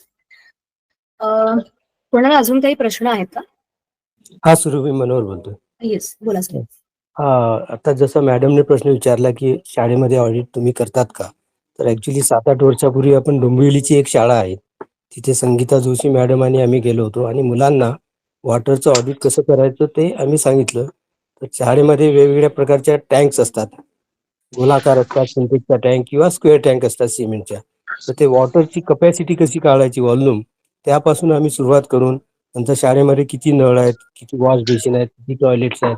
कोणाला अजून काही प्रश्न आहेत का? हा सुरभी मनोहर बोलतोय. येस, बोला सर. आता जसं मॅडमने प्रश्न विचारला की शाळेमध्ये ऑडिट तुम्ही करतात का, तर ऍक्च्युली 7-8 वर्षापूर्वी आपण डोंबिवलीची एक शाळा आहे तिथे संगीता जोशी मॅडम आणि आम्ही गेलो होतो आणि मुलांना वॉटरचं ऑडिट कसं करायचं ते आम्ही सांगितलं. तर शाळेमध्ये वेगवेगळ्या प्रकारच्या टँक्स असतात, गोलाकार असतात, सिंटेक्सचा टँक किंवा स्क्वेअर टँक असतात सिमेंटच्या. तर ते वॉटरची कपॅसिटी कशी काढायची व्हॉल्यूम त्यापासून आम्ही सुरुवात करून नंतर शाळेमध्ये किती नळ आहेत, किती वॉश बेसिन आहेत, किती टॉयलेट्स आहेत,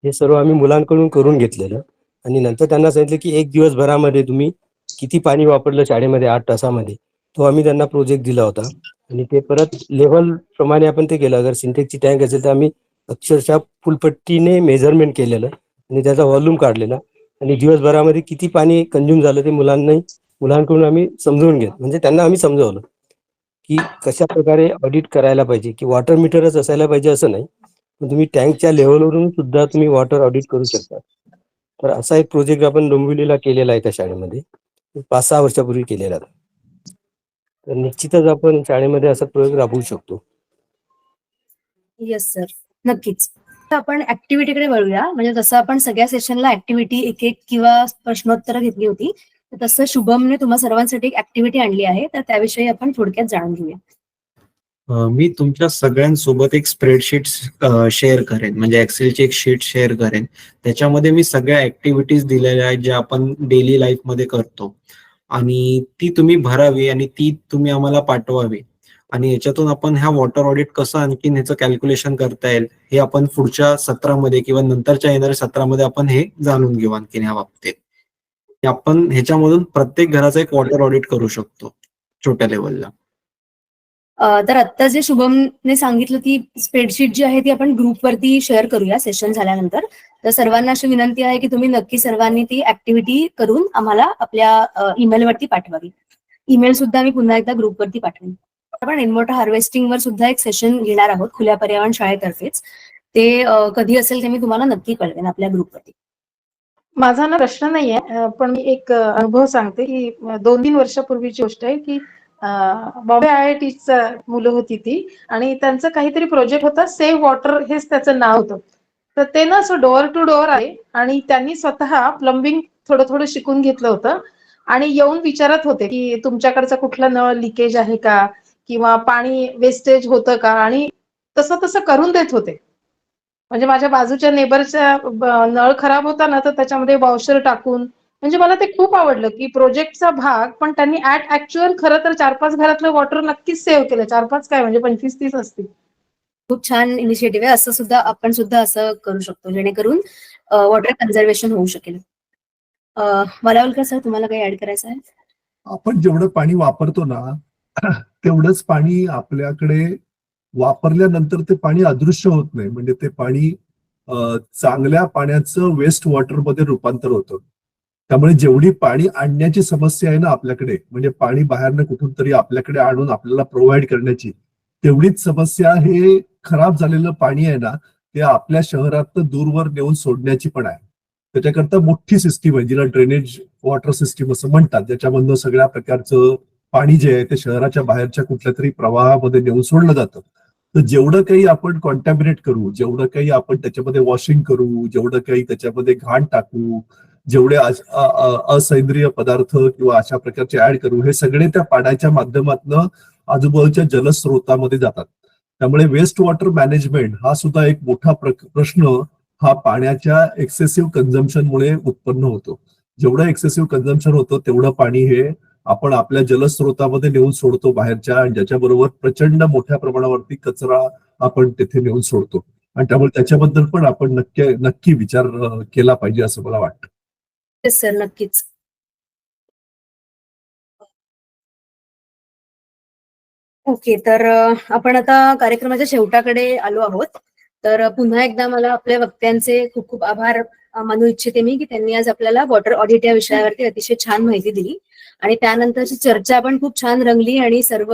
हे सर्व आम्ही मुलांकडून करून घेतलेलं. आणि नंतर त्यांना सांगितलं की 1 दिवसभरामध्ये तुम्ही किती पाणी वापरलं शाळेमध्ये 8 तासामध्ये, तो आम्ही त्यांना प्रोजेक्ट दिला होता. आणि ते परत लेव्हल प्रमाणे आपण ते केलं. अगर सिंटेक्सची टँक असेल तर आम्ही अक्षरशः फुलपट्टीने मेजरमेंट केलेलं आणि त्याचा व्हॉल्यूम काढलेला आणि दिवसभरामध्ये किती पाणी कंझ्युम झालं ते मुलांकडून आम्ही समजून घेत, म्हणजे त्यांना आम्ही समजवलं की कशा प्रकारे ऑडिट करायला पाहिजे, की वॉटर मीटरच असायला पाहिजे असं नाही, पण तुम्ही टँकच्या लेव्हलवरून सुद्धा तुम्ही वॉटर ऑडिट करू शकता. तर असा एक प्रोजेक्ट आपण डोंबिवलीला केलेला आहे त्या शाळेमध्ये 5-6 वर्षापूर्वी केलेला. तर निश्चितच आपण शाळेमध्ये असा प्रयोग राबवू शकतो. येस सर, नक्कीच. तर आपण ऍक्टिव्हिटीकडे वळूया. म्हणजे जसं आपण सगळ्या सेशनला ऍक्टिव्हिटी एक किंवा प्रश्नोत्तर घेतली होती, तर तसं शुभमने तुम्हा सर्वांसाठी एक ऍक्टिव्हिटी आणली आहे, तर त्याविषयी आपण थोडक्यात जाणून घेऊया. मी तुमच्या सगळ्यांसोबत एक स्प्रेडशीट शेअर करेन, म्हणजे एक्सेलची एक शीट शेअर करेन. त्याच्यामध्ये मी सगळ्या ऍक्टिव्हिटीज दिलेल्या आहेत ज्या आपण डेली लाईफ मध्ये करतो आणि ती तुम्ही भरावी आणि ती तुम्ही आम्हाला पाठवावी. आणि याच्यातून आपण ह्या वॉटर ऑडिट कसं आणखीन ह्याचं कॅल्क्युलेशन करता येईल हे आपण पुढच्या सत्रामध्ये किंवा नंतरच्या येणाऱ्या सत्रामध्ये आपण हे जाणून घेऊ आणखीन ह्या बाबतीत. आपण ह्याच्यामधून प्रत्येक घराचा एक वॉटर ऑडिट करू शकतो छोट्या लेवलला. तर आता जे शुभमने सांगितलं ती स्प्रेडशीट जी आहे ती आपण ग्रुपवरती शेअर करूया सेशन झाल्यानंतर. तर सर्वांना अशी विनंती आहे की तुम्ही नक्की सर्वांनी ती ऍक्टिव्हिटी करून आम्हाला आपल्या ईमेलवरती पाठवावी. ईमेल सुद्धा मी पुन्हा एकदा ग्रुपवरती पाठवेन. आपण रेनवॉटर हार्वेस्टिंगवर सुद्धा एक सेशन घेणार आहोत खुल्या पर्यावरण शाळेतर्फेच. ते कधी असेल ते मी तुम्हाला नक्की कळवेन आपल्या ग्रुपवरती. माझा ना प्रश्न नाहीये, पण मी एक अनुभव सांगते की 2-3 वर्षापूर्वीची गोष्ट आहे की बॉम्बे IIT मुलं होती ती, आणि त्यांचं काहीतरी प्रोजेक्ट होता, सेव्ह वॉटर हेच त्याचं नाव होतं. तर ते ना असं डोअर टू डोअर आहे, आणि त्यांनी स्वतः प्लंबिंग थोडं थोडं शिकून घेतलं होतं, आणि येऊन विचारत होते की तुमच्याकडचा कुठला नळ लिकेज आहे का, किंवा पाणी वेस्टेज होतं का, आणि तसं तसं करून देत होते. म्हणजे माझ्या बाजूच्या नेबरचा नळ खराब होता ना, तर त्याच्यामध्ये वॉशर टाकून, म्हणजे मला ते खूप आवडलं की प्रोजेक्टचा भाग, पण त्यांनी ऍक्च्युअल खरं तर 4-5 घरातलं वॉटर नक्कीच सेव्ह केलं. 4-5 काय, म्हणजे 25-30 असतील. खूप छान इनिशिएटिव्ह आहे. असं सुद्धा आपण सुद्धा असं करू शकतो, जेणेकरून वॉटर कन्झर्वेशन होऊ शकेल. वलावलकर सर, तुम्हाला काही ऍड करायचं आहे? आपण जेवढं पाणी वापरतो ना तेवढंच पाणी आपल्याकडे वापरल्यानंतर ते पाणी अदृश्य होत नाही. म्हणजे ते पाणी चांगल्या पाण्याचं वेस्ट वॉटरमध्ये रूपांतर होतं. त्यामुळे जेवढी पाणी आणण्याची समस्या आहे ना आपल्याकडे, म्हणजे पाणी बाहेरनं कुठून तरी आपल्याकडे आणून आपल्याला प्रोव्हाइड करण्याची, तेवढीच समस्या हे खराब झालेलं पाणी आहे ना, ते आपल्या शहरात दूरवर नेऊन सोडण्याची पण आहे. त्याच्याकरता मोठी सिस्टीम आहे, जिला ड्रेनेज वॉटर सिस्टीम असं म्हणतात, ज्याच्यामधनं सगळ्या प्रकारचं पाणी जे आहे ते शहराच्या बाहेरच्या कुठल्या तरी प्रवाहामध्ये नेऊन सोडलं जातं. तर जेवढं काही आपण कॉन्टॅमिनेट करू, जेवढं काही आपण त्याच्यामध्ये वॉशिंग करू, जेवढं काही त्याच्यामध्ये घाण टाकू, जेवढे असेंद्रिय पदार्थ किंवा अशा प्रकारचे ऍड करू, हे सगळे त्या पाण्याच्या माध्यमातून आजूबाजूच्या जलस्रोतामध्ये जातात. त्यामुळे वेस्ट वॉटर मॅनेजमेंट हा सुद्धा एक मोठा प्रश्न हा पाण्याच्या एक्सेसिव्ह कन्झम्पशनमुळे उत्पन्न होतो. जेवढं एक्सेसिव्ह कन्झम्पशन होतं तेवढं पाणी हे आपण आपल्या जलस्रोतामध्ये नेऊन सोडतो बाहेरच्या, आणि ज्याच्याबरोबर प्रचंड मोठ्या प्रमाणावरती कचरा आपण तिथे नेऊन सोडतो. आणि त्यामुळे त्याच्याबद्दल पण आपण नक्की विचार केला पाहिजे असं मला वाटतं. येस सर, नक्कीच. ओके, तर आपण आता कार्यक्रमाच्या शेवटाकडे आलो आहोत. तर पुन्हा एकदा मला आपल्या वक्त्यांचे खूप खूप आभार मानू इच्छिते मी, की त्यांनी आज आपल्याला वॉटर ऑडिट या विषयावरती अतिशय छान माहिती दिली, आणि त्यानंतरची चर्चा पण खूप छान रंगली, आणि सर्व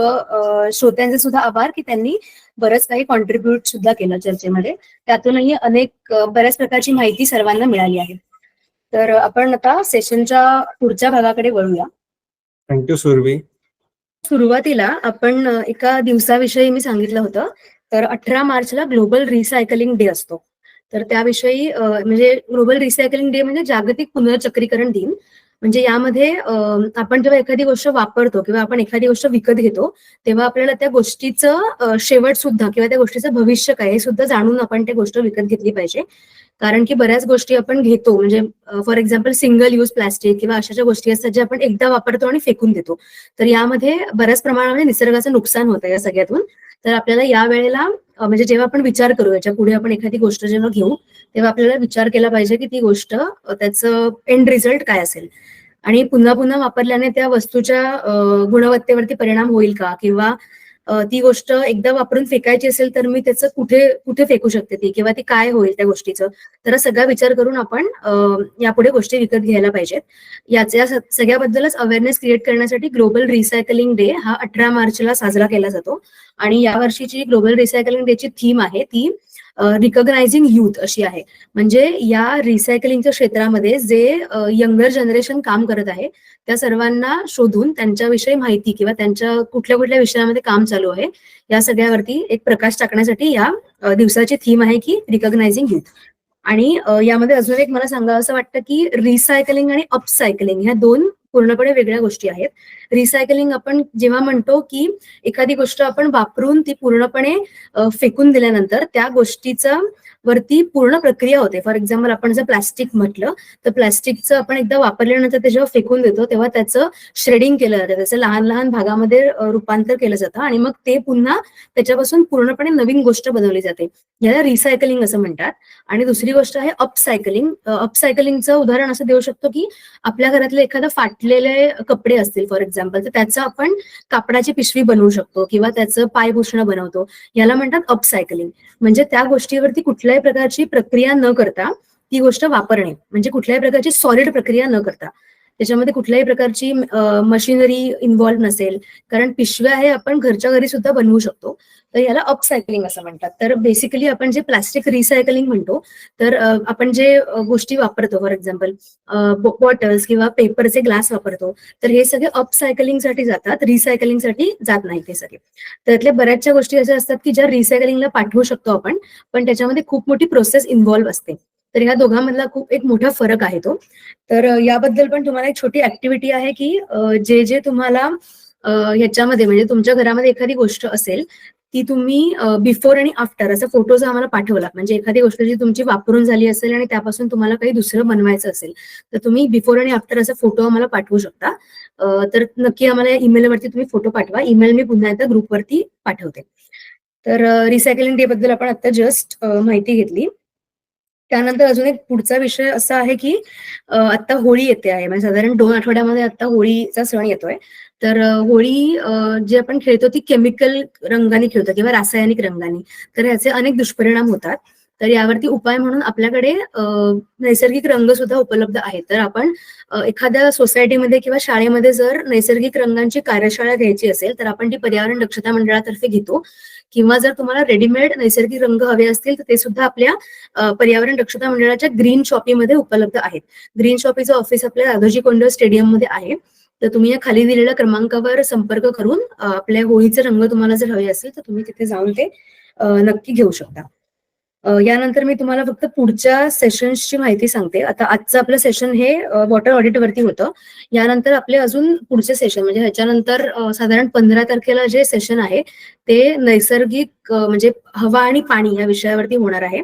श्रोत्यांचे सुद्धा आभार की त्यांनी बरंच काही कॉन्ट्रीब्युट सुद्धा केलं चर्चेमध्ये. त्यातूनही बऱ्याच प्रकारची माहिती सर्वांना मिळाली आहे. तर आपण आता सेशनच्या पुढच्या भागाकडे वळूया. थँक्यू सुरभी. सुरुवातीला आपण एका दिवसाविषयी मी सांगितलं होतं. तर 18 मार्चला ग्लोबल रिसायकलिंग डे असतो. तर त्याविषयी म्हणजे ग्लोबल रिसायकलिंग डे म्हणजे जागतिक पुनर्चक्रीकरण दिन. म्हणजे यामध्ये आपण जेव्हा एखादी गोष्ट वापरतो किंवा आपण एखादी गोष्ट विकत घेतो, तेव्हा आपल्याला त्या गोष्टीचं शेवट सुद्धा किंवा त्या गोष्टीचं भविष्य काय हे सुद्धा जाणून आपण त्या गोष्ट विकत घेतली पाहिजे. कारण की बऱ्याच गोष्टी आपण घेतो, म्हणजे for example single use plastic किंवा अशा ज्या गोष्टी असतात ज्या आपण एकदा वापरतो आणि फेकून देतो, तर यामध्ये बऱ्याच प्रमाणामध्ये निसर्गाचं नुकसान होतं या सगळ्यातून. तर आपल्याला या वेळेला म्हणजे जेव्हा आपण विचार करू याच्या पुढे आपण एखादी गोष्ट जेव्हा घेऊ, तेव्हा आपल्याला विचार केला पाहिजे की ती गोष्ट त्याचं एंड रिझल्ट काय असेल, आणि पुन्हा पुन्हा वापरल्याने त्या वस्तूच्या गुणवत्तेवरती परिणाम होईल का, किंवा ती गोष्ट एकदा वापरून फेकायची असेल तर मी त्याचं कुठे कुठे फेकू शकते ती, किंवा ती काय होईल त्या गोष्टीचं. तर सगळा विचार करून आपण यापुढे गोष्टी विकत घ्यायला पाहिजेत. याच्या सगळ्याबद्दलच अवेअरनेस क्रिएट करण्यासाठी ग्लोबल रिसायकलिंग डे हा 18 मार्चला साजरा केला जातो. आणि यावर्षीची ग्लोबल रिसायकलिंग डेची थीम आहे ती रिकॉग्नायझिंग युथ अशी आहे. म्हणजे या रिसायकलिंगच्या क्षेत्रामध्ये जे यंगर जनरेशन काम करत आहे त्या सर्वांना शोधून त्यांच्याविषयी माहिती किंवा त्यांच्या कुठल्या कुठल्या विषयामध्ये काम चालू आहे या सगळ्यावरती एक प्रकाश टाकण्यासाठी या दिवसाची थीम आहे की रिकॉग्नायझिंग युथ. आणि यामध्ये अजून एक मला सांगावं असं वाटतं की रिसायकलिंग आणि अपसायकलिंग ह्या दोन पूर्णपणे वेगळ्या गोष्टी आहेत. रिसायकलिंग आपण जेव्हा म्हणतो की एखादी गोष्ट आपण वापरून ती पूर्णपणे फेकून दिल्यानंतर त्या गोष्टीचा वरती पूर्ण प्रक्रिया होते. फॉर एक्झाम्पल आपण जर प्लास्टिक म्हटलं तर प्लास्टिकचं आपण एकदा वापरल्यानंतर ते जेव्हा फेकून देतो तेव्हा त्याचं श्रेडिंग केलं जातं, त्याचं लहान लहान भागामध्ये रूपांतर केलं जातं, आणि मग ते पुन्हा त्याच्यापासून पूर्णपणे नवीन गोष्ट बनवली जाते. याला रिसायकलिंग असं म्हणतात. आणि दुसरी गोष्ट आहे अपसायकलिंग. अपसायकलिंगचं उदाहरण असं देऊ शकतो की आपल्या घरातले एखादं फाटलेले कपडे असतील फॉर एक्झाम्पल, तर त्याचं आपण कापडाची पिशवी बनवू शकतो किंवा त्याचं पायपुसणं बनवतो. याला म्हणतात अपसायकलिंग. म्हणजे त्या गोष्टीवरती कुठल्याही प्रकारची प्रक्रिया न करता ती गोष्ट वापरणे, म्हणजे कुठल्याही प्रकारची सॉलिड प्रक्रिया न करता. त्याच्यामध्ये कुठल्याही प्रकारची मशिनरी इन्व्हॉल्व नसेल, कारण पिशव्या हे आपण घरच्या घरी सुद्धा बनवू शकतो. तर याला अपसायकलिंग असं म्हणतात. तर बेसिकली आपण जे प्लास्टिक रिसायकलिंग म्हणतो, तर आपण जे गोष्टी वापरतो, फॉर एक्झाम्पल बॉटल्स किंवा पेपरचे ग्लास वापरतो, तर हे सगळे अपसायकलिंगसाठी जातात, रिसायकलिंगसाठी जात नाही ते सगळे. त्यातल्या बऱ्याचशा गोष्टी अशा असतात की ज्या रिसायकलिंगला पाठवू शकतो आपण, पण त्याच्यामध्ये खूप मोठी प्रोसेस इन्व्हॉल्व असते. तर ह्या दोघांमधला खूप एक मोठा फरक आहे तो. तर याबद्दल पण तुम्हाला एक छोटी ऍक्टिव्हिटी आहे की जे तुम्हाला ह्याच्यामध्ये म्हणजे तुमच्या घरामध्ये एखादी गोष्ट असेल ती तुम्ही बिफोर आणि आफ्टर असा फोटो जर आम्हाला पाठवला, म्हणजे एखादी गोष्ट जी तुमची वापरून झाली असेल आणि त्यापासून तुम्हाला काही दुसरं बनवायचं असेल, तर तुम्ही बिफोर आणि आफ्टर असा फोटो आम्हाला पाठवू शकता. तर नक्की आम्हाला या ईमेलवरती तुम्ही फोटो पाठवा. ईमेल मी पुन्हा एकदा ग्रुपवरती पाठवते. तर रिसायकलिंग डे बद्दल आपण आता जस्ट माहिती घेतली. त्यानंतर अजून एक पुढचा विषय असा आहे की आता होळी येते आहे, म्हणजे साधारण 2 आठवड्यामध्ये आता होळीचा सण येतोय. तर होळी जी आपण खेळतो ती केमिकल रंगाने खेळतो किंवा रासायनिक रंगाने. तर याचे अनेक दुष्परिणाम होतात. तर यावरती उपाय म्हणून आपल्याकडे नैसर्गिक रंग सुद्धा उपलब्ध आहेत. तर आपण एखाद्या सोसायटीमध्ये किंवा शाळेमध्ये जर नैसर्गिक रंगांची कार्यशाळा घ्यायची असेल, तर आपण ती पर्यावरण दक्षता मंडळातर्फे घेतो. किंवा जर तुम्हाला रेडीमेड नैसर्गिक रंग हवे असतील तर ते सुद्धा आपल्या पर्यावरण दक्षता मंडळाच्या ग्रीन शॉपीमध्ये उपलब्ध आहेत. ग्रीन शॉपीचं ऑफिस आपल्या दादोजी कोंडदेव स्टेडियम मध्ये आहे. तर तुम्ही या खाली दिलेल्या क्रमांकावर संपर्क करून आपल्या होळीचे रंग तुम्हाला जर हवे असतील तर तुम्ही तिथे जाऊन ते नक्की घेऊ शकता. यानंतर मी तुम्हाला फक्त पुढच्या सेशन्सची माहिती सांगते. आता आजचं आपलं सेशन हे वॉटर ऑडिट वरती होतं. यानंतर आपले अजून पुढचे सेशन म्हणजे ह्याच्यानंतर साधारण 15 तारखेला जे सेशन आहे ते नैसर्गिक म्हणजे हवा आणि पाणी या विषयावरती होणार आहे.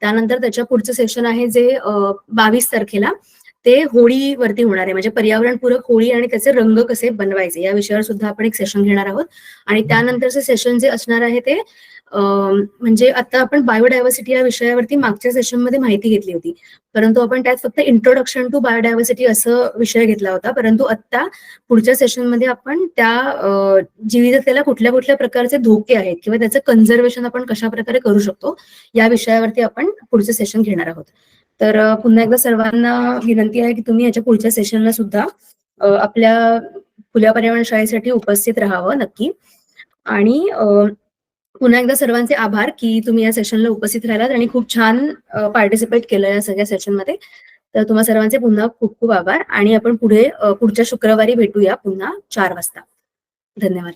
त्यानंतर त्याच्या पुढचं सेशन आहे जे 22 तारखेला ते होळीवरती होणार आहे, म्हणजे पर्यावरणपूरक होळी आणि त्याचे रंग कसे बनवायचे या विषयावर सुद्धा आपण एक सेशन घेणार आहोत. आणि त्यानंतरचे सेशन जे असणार आहे ते म्हणजे आता आपण बायोडायव्हर्सिटी या विषयावरती मागच्या सेशनमध्ये माहिती घेतली होती, परंतु आपण त्यात फक्त इंट्रोडक्शन टू बायोडायव्हर्सिटी असं विषय घेतला होता. परंतु आता पुढच्या सेशनमध्ये आपण त्या विविधतेला कुठल्या कुठल्या प्रकारचे धोके आहेत किंवा त्याचं कन्झर्वेशन आपण कशा प्रकारे करू शकतो या विषयावरती आपण पुढचे सेशन घेणार आहोत. तर पुन्हा एकदा सर्वांना विनंती आहे की तुम्ही याच्या पुढच्या सेशनला सुद्धा आपल्या खुल्या पर्यावरण शाळेसाठी उपस्थित राहावं नक्की. आणि पुन्हा एकदा सर्वांचे आभार की तुम्ही या सेशनला उपस्थित राहिलात आणि खूप छान पार्टिसिपेट केलं या सगळ्या सेशनमध्ये. तर तुम्हा सर्वांचे पुन्हा खूप खूप आभार आणि आपण पुढच्या शुक्रवारी भेटूया पुन्हा 4 वाजता. धन्यवाद.